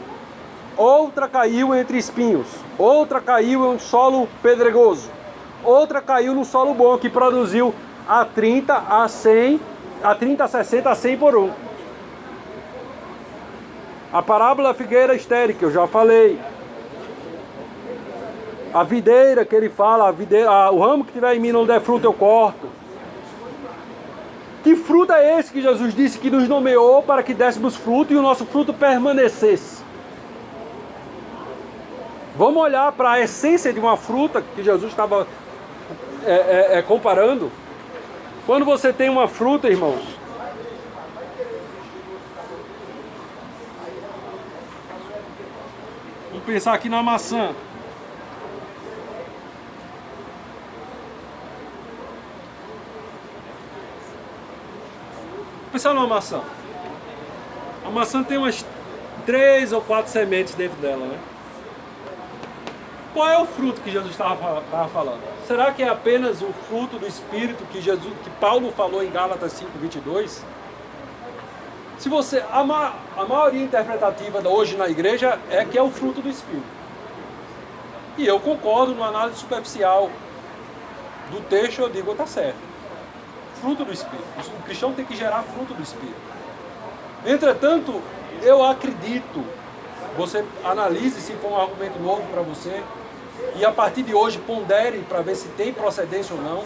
Outra caiu entre espinhos. Outra caiu em um solo pedregoso. Outra caiu no solo bom, que produziu a 30, a 100, a 30, a 60, a 100 por 1. A parábola da figueira estéril, que eu já falei. A videira que ele fala, o ramo que tiver em mim não der fruto, eu corto. Que fruto é esse que Jesus disse que nos nomeou para que dessemos fruto e o nosso fruto permanecesse? Vamos olhar para a essência de uma fruta que Jesus estava comparando. Quando você tem uma fruta, irmãos, vamos pensar aqui na maçã. Pensar numa maçã. A maçã tem umas 3 ou 4 sementes dentro dela, né? Qual é o fruto que Jesus estava falando? Será que é apenas o fruto do Espírito que Paulo falou em Gálatas 5:22? Se você, a maioria interpretativa hoje na igreja é que é o fruto do Espírito. E eu concordo numa análise superficial do texto, eu digo, está certo. Fruto do Espírito. O cristão tem que gerar fruto do Espírito. Entretanto, eu acredito, você analise se for um argumento novo para você, e a partir de hoje pondere para ver se tem procedência ou não.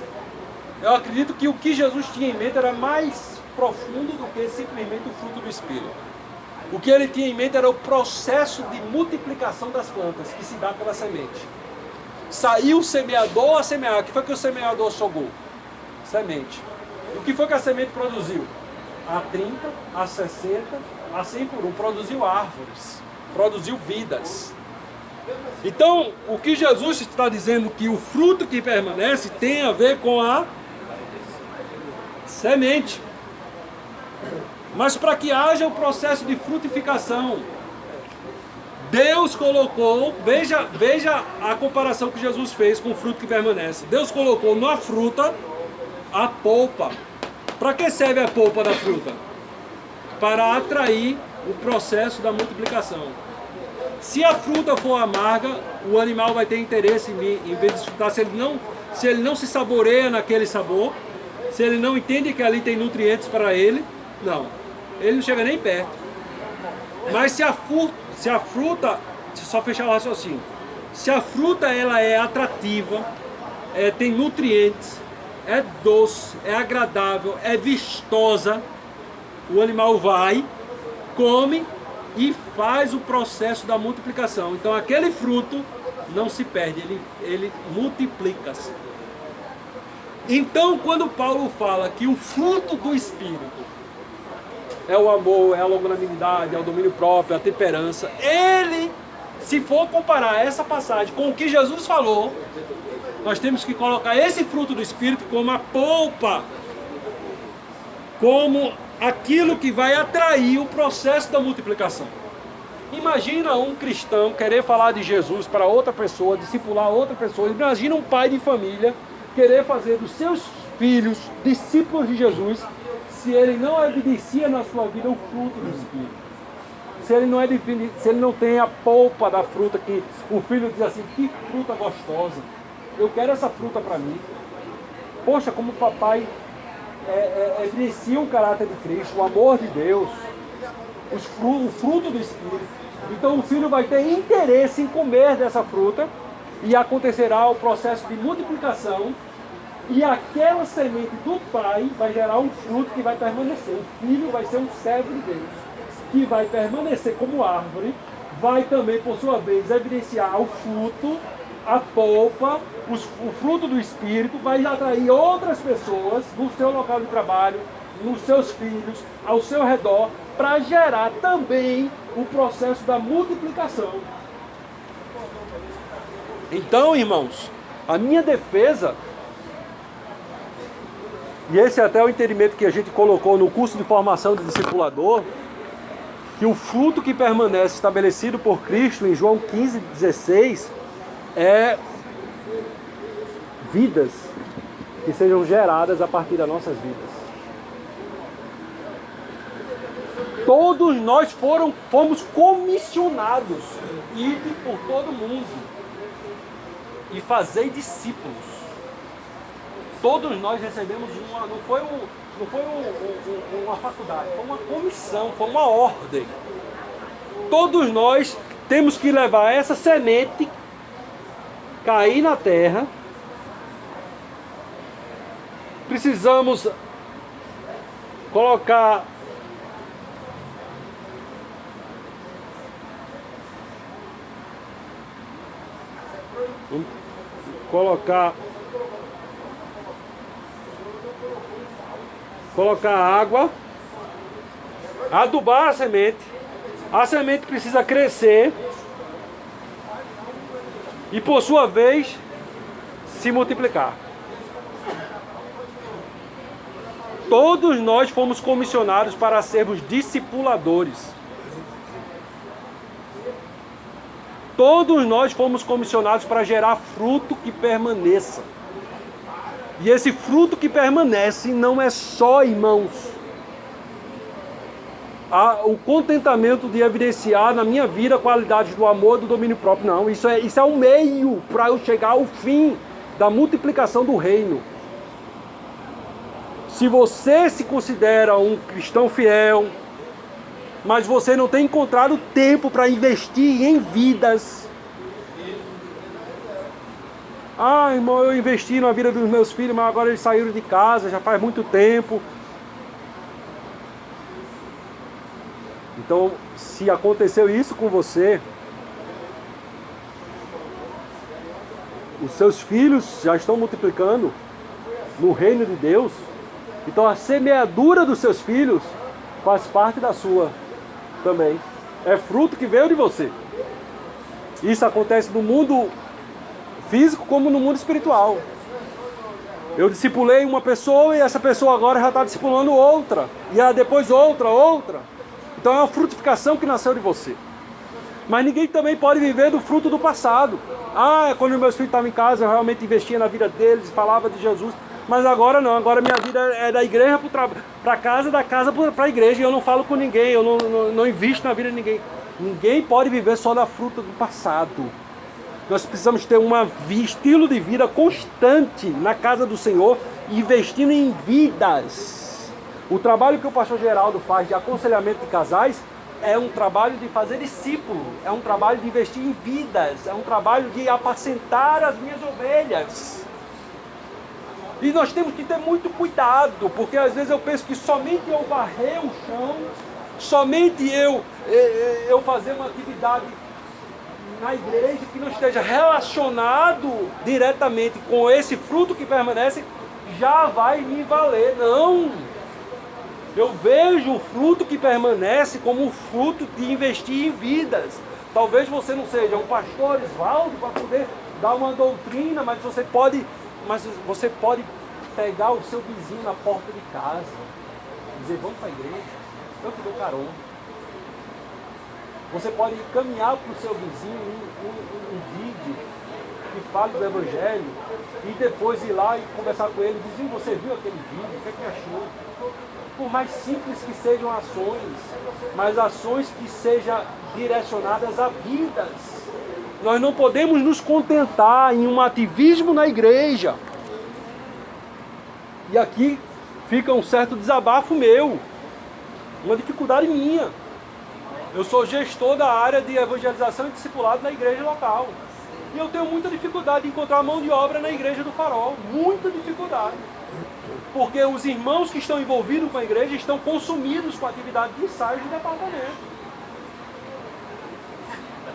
Eu acredito que o que Jesus tinha em mente era mais profundo do que simplesmente o fruto do Espírito. O que ele tinha em mente era o processo de multiplicação das plantas, que se dá pela semente. Saiu o semeador a semear. O que foi que o semeador sogou? Semente. O que foi que a semente produziu? A 30, a 60, a 100 por 1. Produziu árvores, produziu vidas. Então, o que Jesus está dizendo que o fruto que permanece tem a ver com a semente. Mas para que haja o processo de frutificação, Deus colocou, veja a comparação que Jesus fez com o fruto que permanece. Deus colocou na fruta a polpa. Para que serve a polpa da fruta? Para atrair o processo da multiplicação. Se a fruta for amarga, o animal vai ter interesse em vez de desfrutar. Se ele não se saboreia naquele sabor, se ele não entende que ali tem nutrientes para ele, não. Ele não chega nem perto. Mas se a fruta, só fechar o raciocínio, se a fruta ela é atrativa, tem nutrientes, é doce, é agradável, é vistosa, o animal vai, come e faz o processo da multiplicação. Então aquele fruto não se perde, ele multiplica-se. Então quando Paulo fala que o fruto do Espírito é o amor, é a longanimidade, é o domínio próprio, é a temperança, ele, se for comparar essa passagem com o que Jesus falou, nós temos que colocar esse fruto do Espírito como a polpa, como aquilo que vai atrair o processo da multiplicação. Imagina um cristão querer falar de Jesus para outra pessoa, discipular outra pessoa. Imagina um pai de família querer fazer dos seus filhos discípulos de Jesus, se ele não evidencia na sua vida o fruto do Espírito. Se ele não tem a polpa da fruta, que o filho diz assim, que fruta gostosa, eu quero essa fruta para mim. Poxa, como o papai evidencia o caráter de Cristo, o amor de Deus, o fruto do Espírito. Então o filho vai ter interesse em comer dessa fruta e acontecerá o processo de multiplicação e aquela semente do pai vai gerar um fruto que vai permanecer. O filho vai ser um servo de Deus, que vai permanecer como árvore, vai também, por sua vez, evidenciar o fruto, a polpa, o fruto do Espírito, vai atrair outras pessoas no seu local de trabalho, nos seus filhos, ao seu redor, para gerar também o processo da multiplicação. Então, irmãos, a minha defesa, e esse é até o entendimento que a gente colocou no curso de formação de discipulador, que o fruto que permanece estabelecido por Cristo em João 15:16 é vidas que sejam geradas a partir das nossas vidas. Todos nós fomos comissionados, ide por todo mundo e fazei discípulos. Todos nós recebemos não foi uma faculdade, foi uma comissão, foi uma ordem. Todos nós temos que levar essa semente cair na terra. Precisamos colocar água, adubar a semente precisa crescer e por sua vez se multiplicar. Todos nós fomos comissionados para sermos discipuladores. Todos nós fomos comissionados para gerar fruto que permaneça. E esse fruto que permanece não é só, irmãos, o contentamento de evidenciar na minha vida qualidades do amor, do domínio próprio. Não, isso é um meio para eu chegar ao fim da multiplicação do reino. Se você se considera um cristão fiel, mas você não tem encontrado tempo para investir em vidas. Ah, irmão, eu investi na vida dos meus filhos, mas agora eles saíram de casa, já faz muito tempo. Então, se aconteceu isso com você, os seus filhos já estão multiplicando no reino de Deus, então a semeadura dos seus filhos faz parte da sua também. É fruto que veio de você. Isso acontece no mundo físico como no mundo espiritual. Eu discipulei uma pessoa e essa pessoa agora já está discipulando outra. E depois outra. Então é uma frutificação que nasceu de você. Mas ninguém também pode viver do fruto do passado. Quando meus filhos estavam em casa, eu realmente investia na vida deles, falava de Jesus. Mas agora não, agora minha vida é da igreja para casa, da casa para a igreja. E eu não falo com ninguém, eu não invisto na vida de ninguém. Ninguém pode viver só da fruta do passado. Nós precisamos ter um estilo de vida constante na casa do Senhor, investindo em vidas. O trabalho que o pastor Geraldo faz de aconselhamento de casais é um trabalho de fazer discípulo, é um trabalho de investir em vidas, é um trabalho de apacentar as minhas ovelhas. E nós temos que ter muito cuidado, porque às vezes eu penso que somente eu varrer o chão, somente eu fazer uma atividade na igreja que não esteja relacionado diretamente com esse fruto que permanece, já vai me valer. Não! Eu vejo o fruto que permanece como um fruto de investir em vidas. Talvez você não seja um pastor Osvaldo para poder dar uma doutrina, mas você pode pegar o seu vizinho na porta de casa, dizer, vamos para a igreja, eu te dou carona. Você pode caminhar para o seu vizinho um vídeo que fale do Evangelho e depois ir lá e conversar com ele. Vizinho, você viu aquele vídeo? O que é que achou? Por mais simples que sejam ações, mas ações que sejam direcionadas a vidas. Nós não podemos nos contentar em um ativismo na igreja. E aqui fica um certo desabafo meu, uma dificuldade minha. Eu sou gestor da área de evangelização e discipulado na igreja local. E eu tenho muita dificuldade de encontrar mão de obra na igreja do Farol. Muita dificuldade. Porque os irmãos que estão envolvidos com a igreja estão consumidos com a atividade de ensaio de departamento.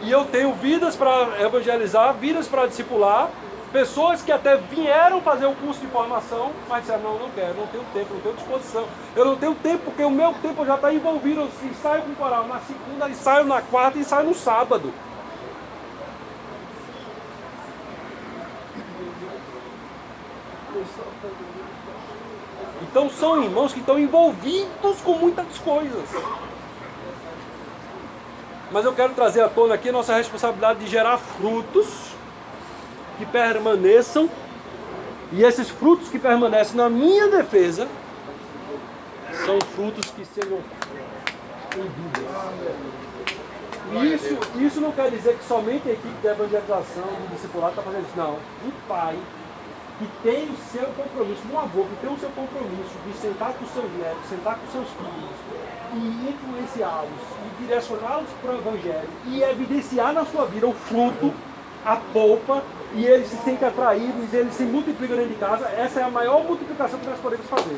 E eu tenho vidas para evangelizar, vidas para discipular, pessoas que até vieram fazer um curso de formação, mas disseram, não quero, não tenho tempo, não tenho disposição. Eu não tenho tempo porque o meu tempo já está envolvido. Eu ensaio com o coral na segunda, ensaio na quarta e ensaio no sábado. Então são irmãos que estão envolvidos com muitas coisas. Mas eu quero trazer à tona aqui a nossa responsabilidade de gerar frutos que permaneçam. E esses frutos que permanecem, na minha defesa, são frutos que sejam em vida. Isso não quer dizer que somente a equipe de evangelização, do discipulado está fazendo isso. Não. Um pai que tem o seu compromisso, um avô que tem o seu compromisso de sentar com os seus netos, sentar com os seus filhos e influenciá-los, e direcioná-los para o Evangelho e evidenciar na sua vida o fruto, a polpa, e ele se sente atraído, e ele se multiplica dentro de casa. Essa é a maior multiplicação que nós podemos fazer.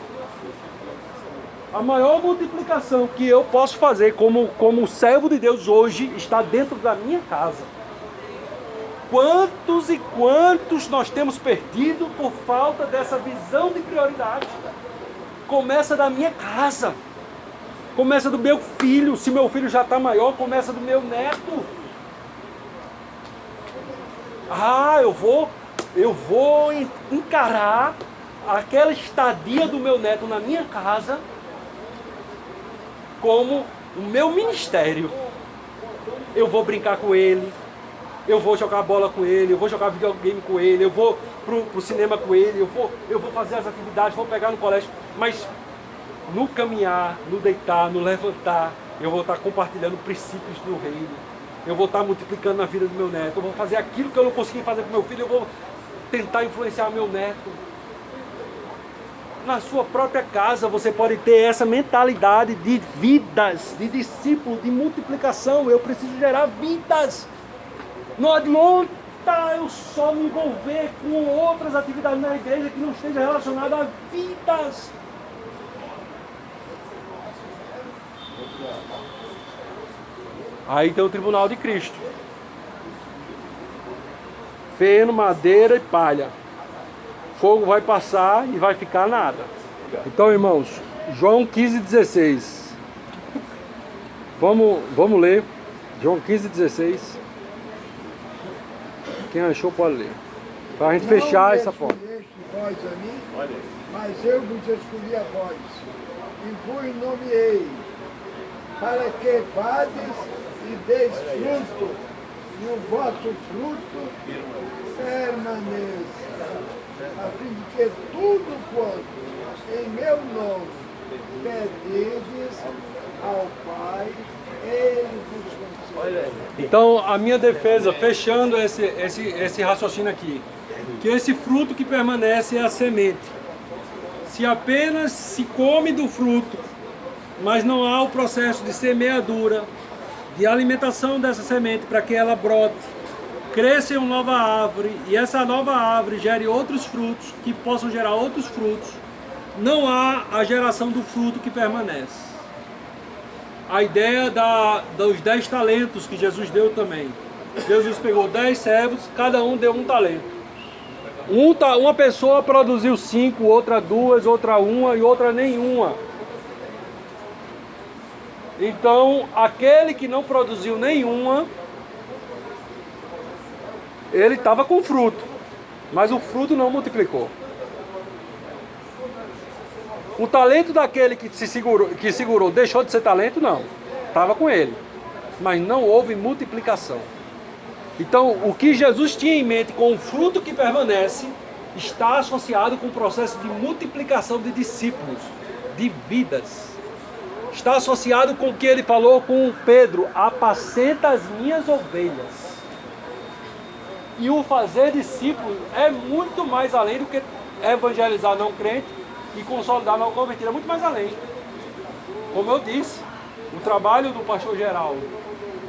A maior multiplicação que eu posso fazer como servo de Deus hoje está dentro da minha casa. Quantos e quantos nós temos perdido por falta dessa visão de prioridade? Começa da minha casa. Começa do meu filho. Se meu filho já está maior, começa do meu neto. Eu vou encarar aquela estadia do meu neto na minha casa como o meu ministério. Eu vou brincar com ele, eu vou jogar bola com ele, eu vou jogar videogame com ele, eu vou pro cinema com ele, eu vou fazer as atividades, vou pegar no colégio, mas no caminhar, no deitar, no levantar, eu vou estar compartilhando princípios do reino, eu vou estar multiplicando na vida do meu neto, eu vou fazer aquilo que eu não consegui fazer com meu filho, eu vou tentar influenciar meu neto. Na sua própria casa você pode ter essa mentalidade de vidas, de discípulo, de multiplicação. Eu preciso gerar vidas. Não adianta eu só me envolver com outras atividades na igreja que não esteja relacionada a vidas. Aí tem o tribunal de Cristo. Feno, madeira e palha. Fogo vai passar e vai ficar nada. Então, irmãos, João 15,16. Vamos ler. João 15,16. Quem achou pode ler. Para a gente fechar essa porta. Vós a mim, mas eu vos escolhi a vós, e vos nomeei, para que vades e deis fruto, e o vosso fruto permaneça, a fim de que tudo quanto em meu nome pedirdes ao Pai, Ele vos concede. Então, a minha defesa, fechando esse raciocínio aqui, que esse fruto que permanece é a semente. Se apenas se come do fruto, mas não há o processo de semeadura, de alimentação dessa semente para que ela brote, cresça em uma nova árvore, e essa nova árvore gere outros frutos, que possam gerar outros frutos, não há a geração do fruto que permanece. A ideia dos 10 talentos que Jesus deu também. Jesus pegou 10 servos, cada um deu um talento. Uma pessoa produziu 5, outra 2, outra 1 e outra nenhuma. Então, aquele que não produziu nenhuma, ele estava com fruto, mas o fruto não multiplicou. O talento daquele que segurou deixou de ser talento? Não. Estava com ele. Mas não houve multiplicação. Então, o que Jesus tinha em mente com o fruto que permanece, está associado com o processo de multiplicação de discípulos, de vidas. Está associado com o que ele falou com Pedro: apacenta as minhas ovelhas. E o fazer discípulo é muito mais além do que evangelizar não crente e consolidar não convertido, é muito mais além. Como eu disse, o trabalho do pastor Geraldo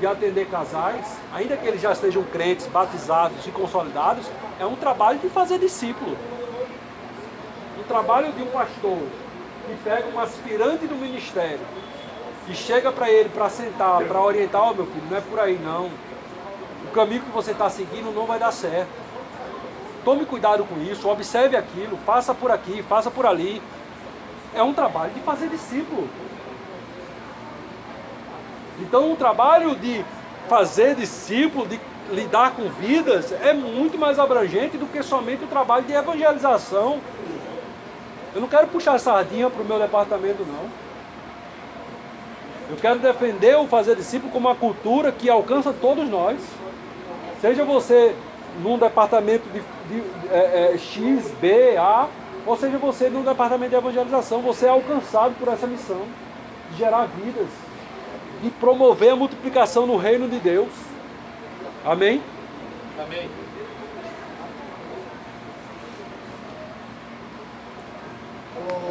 de atender casais, ainda que eles já estejam crentes, batizados e consolidados, é um trabalho de fazer discípulo. O trabalho de um pastor que pega um aspirante do ministério e chega para ele para sentar, para orientar: ó, meu filho, não é por aí não. O caminho que você está seguindo não vai dar certo. Tome cuidado com isso, observe aquilo, faça por aqui, faça por ali. É um trabalho de fazer discípulo. Então, o trabalho de fazer discípulo, de lidar com vidas, é muito mais abrangente do que somente o trabalho de evangelização. Eu não quero puxar a sardinha para o meu departamento, não. Eu quero defender o fazer discípulo como uma cultura que alcança todos nós. Seja você num departamento de X, B, A, ou seja você num departamento de evangelização, você é alcançado por essa missão de gerar vidas, de promover a multiplicação no reino de Deus. Amém? Amém.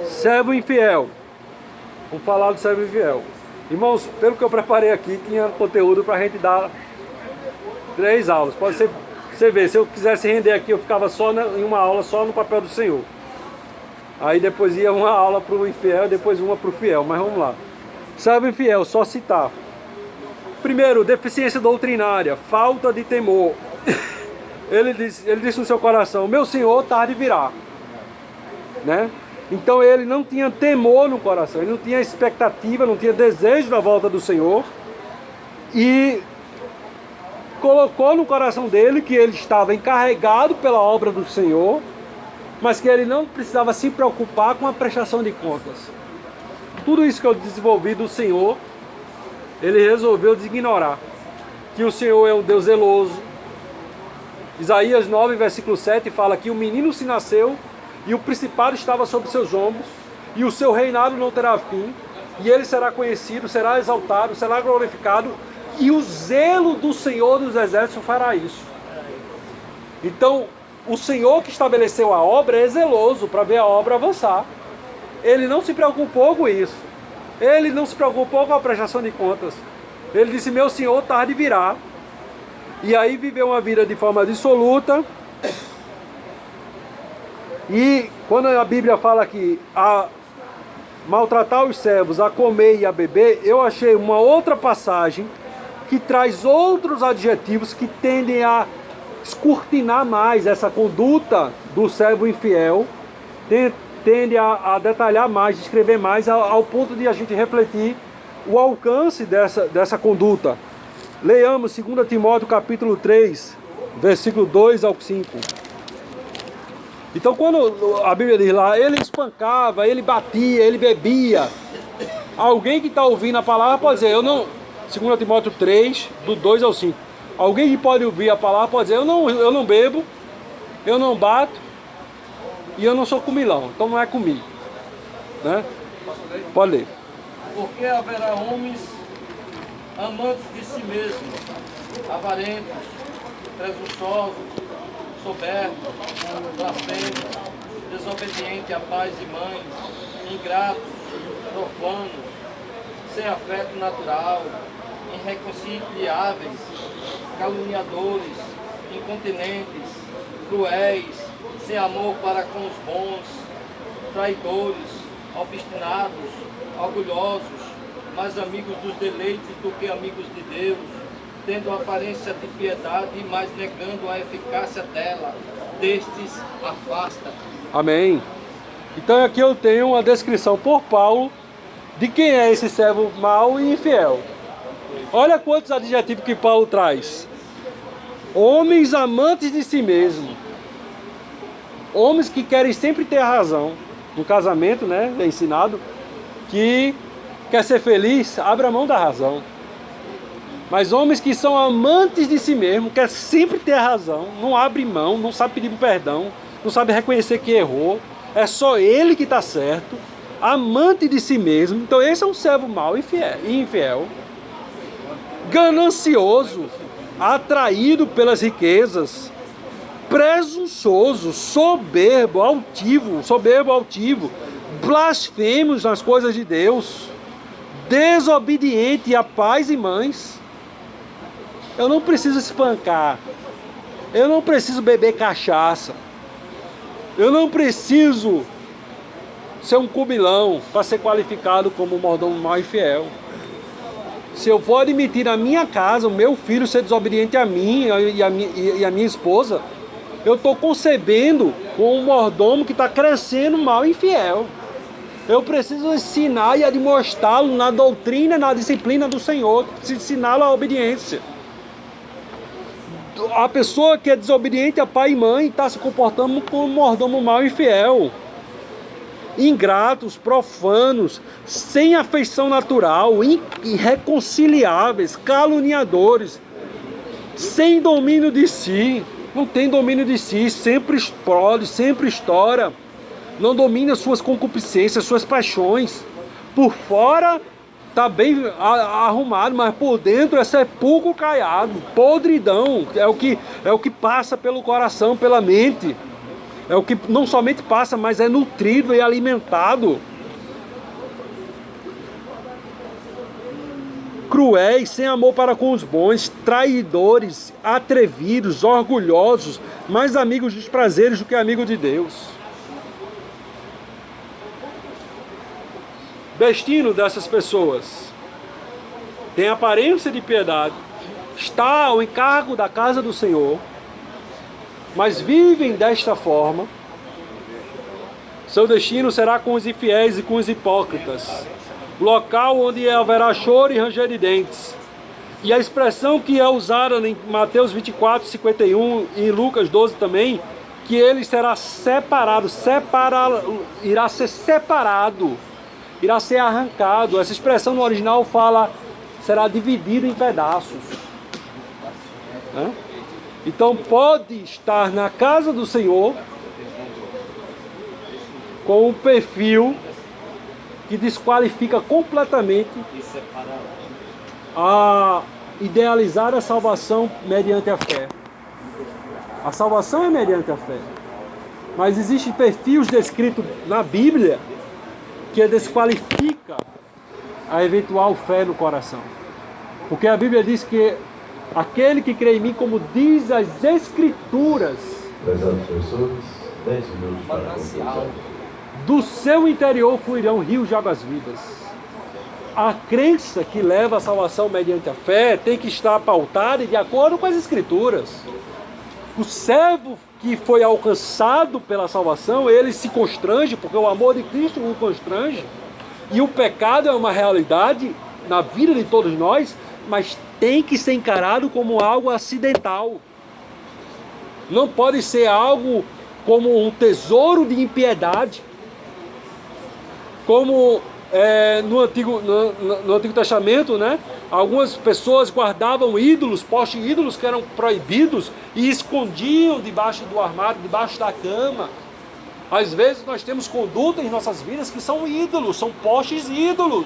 Servo infiel. Vamos falar do servo infiel. Irmãos, pelo que eu preparei aqui, tinha conteúdo para a gente dar 3 aulas. Pode ser Você vê, se eu quisesse render aqui, eu ficava só em uma aula só no papel do Senhor. Aí depois ia uma aula para o infiel e depois uma para o fiel. Mas vamos lá. Servo infiel, só citar. Primeiro, deficiência doutrinária, falta de temor. Ele disse no seu coração, meu Senhor tarde virá. Né? Então ele não tinha temor no coração, ele não tinha expectativa, não tinha desejo da volta do Senhor. E colocou no coração dele que ele estava encarregado pela obra do Senhor, mas que ele não precisava se preocupar com a prestação de contas. Tudo isso que eu desenvolvi do Senhor, ele resolveu designorar. Que o Senhor é um Deus zeloso. Isaías 9, versículo 7 fala que o menino se nasceu e o principado estava sobre seus ombros e o seu reinado não terá fim e ele será conhecido, será exaltado, será glorificado e o zelo do Senhor dos Exércitos fará isso. Então, o Senhor que estabeleceu a obra é zeloso para ver a obra avançar. Ele não se preocupou com isso. Ele não se preocupou com a prestação de contas. Ele disse, meu Senhor tarde virá. E aí viveu uma vida de forma dissoluta. E quando a Bíblia fala que a maltratar os servos, a comer e a beber, eu achei uma outra passagem que traz outros adjetivos que tendem a escurtinar mais essa conduta do servo infiel, tende a detalhar mais, descrever mais, ao ponto de a gente refletir o alcance dessa conduta. Leiamos 2 Timóteo capítulo 3, versículo 2 ao 5. Então quando a Bíblia diz lá, ele espancava, ele batia, ele bebia. Alguém que está ouvindo a palavra pode dizer, eu não... 2 Timóteo 3, do 2 ao 5. Alguém que pode ouvir a palavra pode dizer, eu não bebo, eu não bato e eu não sou comilão, então não é comigo. Né? Pode ler. Porque haverá homens amantes de si mesmos, avarentos, presunçosos, soberbos, blasfemos, desobedientes a pais e mães, ingratos, profanos, sem afeto natural, irreconciliáveis, caluniadores, incontinentes, cruéis, sem amor para com os bons, traidores, obstinados, orgulhosos, mais amigos dos deleites do que amigos de Deus, tendo aparência de piedade, mas negando a eficácia dela. Destes afasta. Amém. Então aqui eu tenho uma descrição por Paulo de quem é esse servo mau e infiel. Olha quantos adjetivos que Paulo traz. Homens amantes de si mesmo. Homens que querem sempre ter razão. No casamento, né, é ensinado que quer ser feliz, abre a mão da razão. Mas homens que são amantes de si mesmo, quer sempre ter razão, não abre mão, não sabe pedir perdão, não sabe reconhecer que errou, é só ele que está certo, amante de si mesmo. Então esse é um servo mau e infiel. Ganancioso, atraído pelas riquezas, presunçoso, soberbo, altivo, blasfemos nas coisas de Deus, desobediente a pais e mães. Eu não preciso espancar, eu não preciso beber cachaça, eu não preciso ser um cubilão para ser qualificado como mordomo mau e fiel. Se eu for admitir na minha casa o meu filho ser desobediente a mim e a minha esposa, eu estou concebendo com um mordomo que está crescendo mau e infiel. Eu preciso ensinar e admoestá-lo na doutrina, na disciplina do Senhor, ensiná-lo a obediência. A pessoa que é desobediente a pai e mãe está se comportando como um mordomo mau e infiel. Ingratos, profanos, sem afeição natural, irreconciliáveis, caluniadores, sem domínio de si, não tem domínio de si, sempre explode, sempre estoura, não domina suas concupiscências, suas paixões. Por fora está bem arrumado, mas por dentro é sepulcro caiado, podridão, é o que passa pelo coração, pela mente. É o que não somente passa, mas é nutrido e alimentado. cruéis, sem amor para com os bons, traidores, atrevidos, orgulhosos, mais amigos dos prazeres do que amigos de Deus. Destino dessas pessoas: tem aparência de piedade, está ao encargo da casa do Senhor, mas vivem desta forma. Seu destino será com os infiéis e com os hipócritas, local onde haverá choro e ranger de dentes. E a expressão que é usada em Mateus 24, 51 e em Lucas 12 também, que ele será separado, irá ser separado, irá ser arrancado. Essa expressão no original fala, será dividido em pedaços. Então pode estar na casa do Senhor com um perfil que desqualifica completamente a idealizar a salvação mediante a fé. A salvação é mediante a fé. Mas existem perfis descritos na Bíblia que desqualifica a eventual fé no coração. Porque a Bíblia diz que aquele que crê em mim, como diz as Escrituras, do seu interior fluirão rios de águas vivas. A crença que leva à salvação mediante a fé tem que estar pautada de acordo com as Escrituras. O servo que foi alcançado pela salvação, ele se constrange, porque o amor de Cristo o constrange. E o pecado é uma realidade na vida de todos nós, mas tem que ser encarado como algo acidental. Não pode ser algo como um tesouro de impiedade. Como no Antigo Testamento, né? Algumas pessoas guardavam ídolos, postes de ídolos que eram proibidos e escondiam debaixo do armário, debaixo da cama. Às vezes nós temos condutas em nossas vidas que são ídolos, são postes ídolos,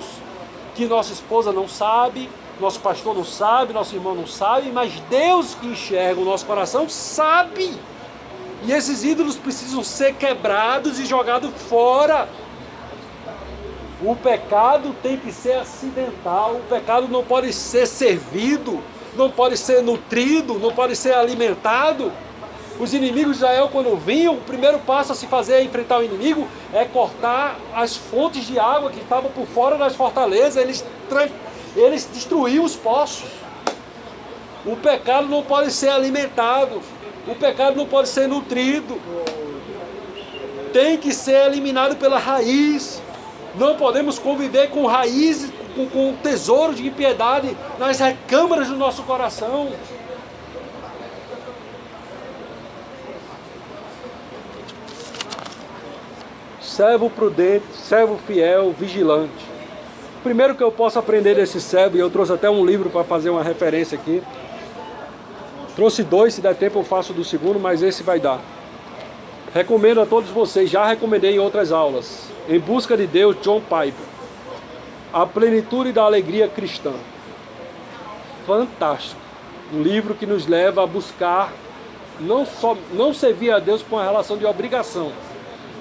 que nossa esposa não sabe, nosso pastor não sabe, nosso irmão não sabe, mas Deus que enxerga o nosso coração sabe. E esses ídolos precisam ser quebrados e jogados fora. O pecado tem que ser acidental, o pecado não pode ser servido, não pode ser nutrido, não pode ser alimentado. Os inimigos de Israel, quando vinham, o primeiro passo a se fazer a enfrentar o inimigo é cortar as fontes de água que estavam por fora das fortalezas, eles destruíam os poços. O pecado não pode ser alimentado, o pecado não pode ser nutrido, tem que ser eliminado pela raiz. Não podemos conviver com raízes, com tesouro de impiedade nas recâmaras do nosso coração. Servo prudente, servo fiel, vigilante. Primeiro que eu posso aprender desse servo, e eu trouxe até um livro para fazer uma referência aqui. Trouxe 2, se der tempo eu faço do segundo, mas esse vai dar. Recomendo a todos vocês, já recomendei em outras aulas. Em Busca de Deus, John Piper. A Plenitude da Alegria Cristã. Fantástico. Um livro que nos leva a buscar não servir a Deus com uma relação de obrigação,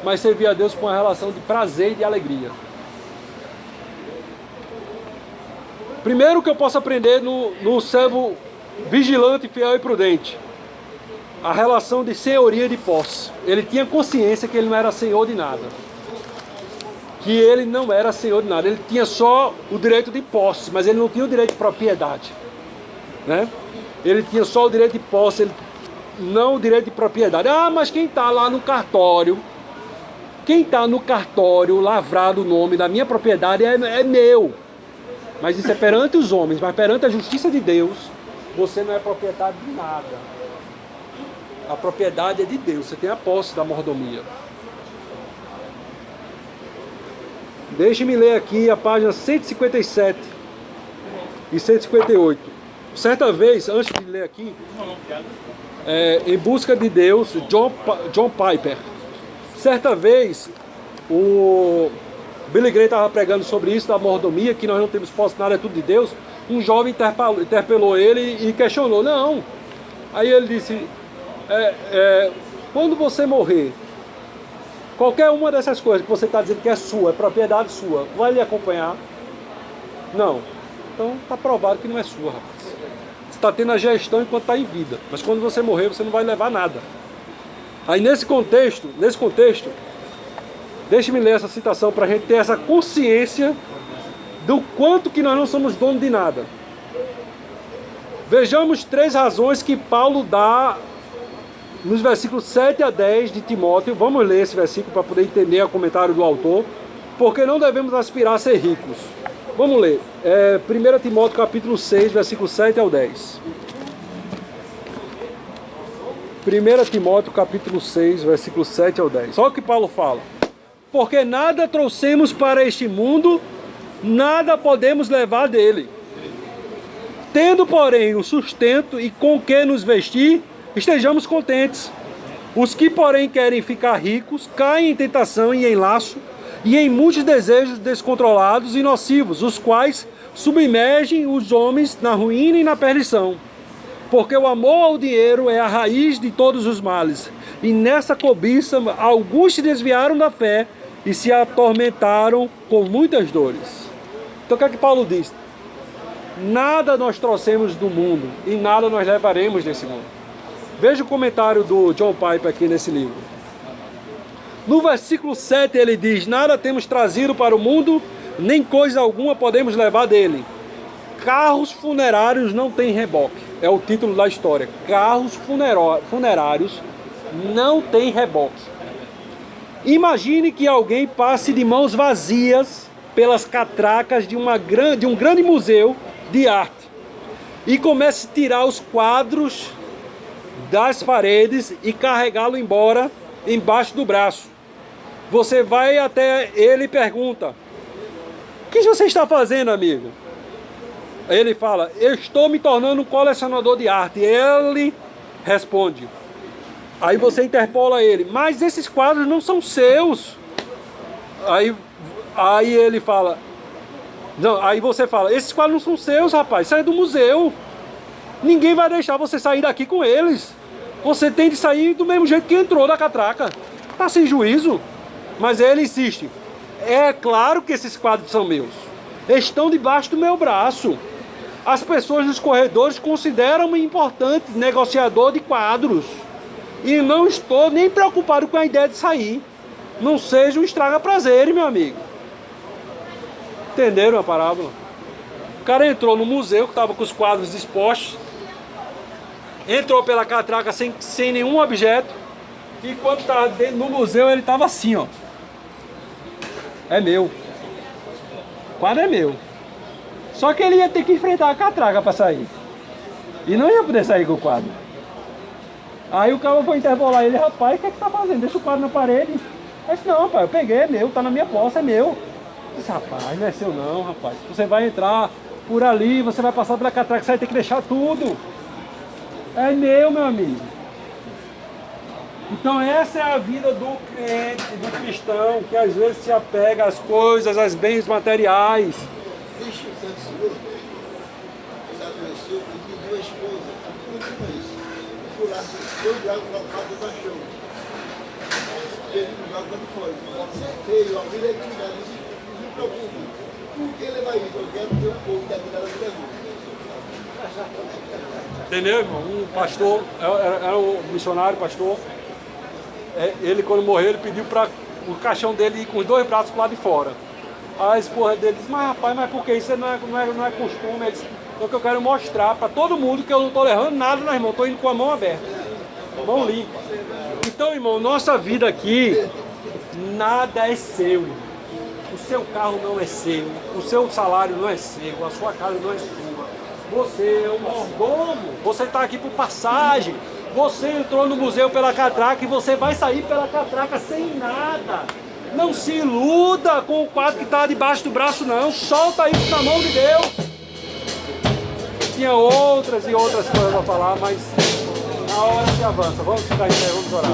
mas servir a Deus com uma relação de prazer e de alegria. Primeiro que eu posso aprender no servo vigilante, fiel e prudente. A relação de senhoria de posse. Ele tinha consciência que ele não era senhor de nada. Que ele não era senhor de nada. Ele tinha só o direito de posse, mas ele não tinha o direito de propriedade. Né? Ele tinha só o direito de posse, não o direito de propriedade. Ah, mas quem está lá no cartório, lavrado o nome da minha propriedade é meu. Mas isso é perante os homens, mas perante a justiça de Deus, você não é proprietário de nada. A propriedade é de Deus, você tem a posse da mordomia. Deixe-me ler aqui a página 157 e 158. Certa vez, antes de ler aqui, Em Busca de Deus, John Piper. Certa vez, o Billy Graham estava pregando sobre isso, da mordomia, que nós não temos posse, nada é tudo de Deus. Um jovem interpelou ele e questionou, não. Aí ele disse, quando você morrer, qualquer uma dessas coisas que você está dizendo que é sua, é propriedade sua, vai lhe acompanhar? Não. Então está provado que não é sua, rapaz. Você está tendo a gestão enquanto está em vida, mas quando você morrer você não vai levar nada. Aí nesse contexto, deixe-me ler essa citação para a gente ter essa consciência do quanto que nós não somos donos de nada. Vejamos 3 razões que Paulo dá nos versículos 7 a 10 de Timóteo. Vamos ler esse versículo para poder entender o comentário do autor. Porque não devemos aspirar a ser ricos. Vamos ler. 1 Timóteo capítulo 6, versículos 7 ao 10. 1 Timóteo capítulo 6, versículos 7 ao 10. Olha o que Paulo fala. Porque nada trouxemos para este mundo, nada podemos levar dele. Tendo, porém, o sustento e com que nos vestir, estejamos contentes. Os que, porém, querem ficar ricos, caem em tentação e em laço, e em muitos desejos descontrolados e nocivos, os quais submergem os homens na ruína e na perdição. Porque o amor ao dinheiro é a raiz de todos os males, e nessa cobiça alguns se desviaram da fé e se atormentaram com muitas dores. Então o que é que Paulo diz? Nada nós trouxemos do mundo e nada nós levaremos desse mundo. Veja o comentário do John Piper aqui nesse livro. No versículo 7 ele diz: nada temos trazido para o mundo, nem coisa alguma podemos levar dele. Carros funerários não têm reboque. É o título da história. Carros funerários não têm reboque. Imagine que alguém passe de mãos vazias pelas catracas de um grande museu de arte e comece a tirar os quadros das paredes e carregá-lo embora embaixo do braço. Você vai até ele e pergunta: o que você está fazendo, amigo? Ele fala: eu estou me tornando um colecionador de arte. Ele responde. Aí você interpola ele: mas esses quadros não são seus. Aí ele fala: não, aí você fala: esses quadros não são seus, rapaz, isso é do museu. Ninguém vai deixar você sair daqui com eles. Você tem de sair do mesmo jeito que entrou da catraca. Tá sem juízo. Mas ele insiste: é claro que esses quadros são meus. Estão debaixo do meu braço. As pessoas nos corredores consideram-me importante negociador de quadros. E não estou nem preocupado com a ideia de sair. Não seja um estraga-prazer, meu amigo. Entenderam a parábola? O cara entrou no museu, que estava com os quadros expostos. Entrou pela catraca sem nenhum objeto. E quando estava no museu, ele estava assim, ó. É meu. O quadro é meu. Só que ele ia ter que enfrentar a catraca para sair. E não ia poder sair com o quadro. Aí o cara foi interpolar ele: rapaz, o que é que tá fazendo? Deixa o quadro na parede. Ele disse: não, rapaz, eu peguei, é meu, tá na minha posse, é meu. Eu disse: rapaz, não é seu não, rapaz. Você vai entrar por ali, você vai passar pela catraca, você vai ter que deixar tudo. É meu amigo. Então essa é a vida do crente, do cristão, que às vezes se apega às coisas, aos bens materiais. Deixa eu ser seguro. Ele adoeceu e pediu a esposa. Continua isso. Fui lá, eu jogo colocado do cachorro. Ele não joga quando foi. Você é feio, a vida é que não se preocupe. Por que levar isso? Eu quero ter um pouco da vida da vida dele. Entendeu, irmão? Um pastor, era um missionário, pastor. Ele, quando morreu, ele pediu para o caixão dele ir com os 2 braços para lá de fora. A esposa dele disse: mas rapaz, mas por que isso não é costume? Ele disse: porque eu quero mostrar para todo mundo que eu não estou levando nada, não, irmão. Estou indo com a mão aberta, mão limpa. Então, irmão, nossa vida aqui, nada é seu. O seu carro não é seu, o seu salário não é seu, a sua casa não é sua. Você é um mordomo, você está aqui por passagem. Você entrou no museu pela catraca e você vai sair pela catraca sem nada. Não se iluda com o quadro que está debaixo do braço, não. Solta isso na mão de Deus. Tinha outras e outras coisas para falar, mas na hora se avança. Vamos ficar em pé, vamos orar.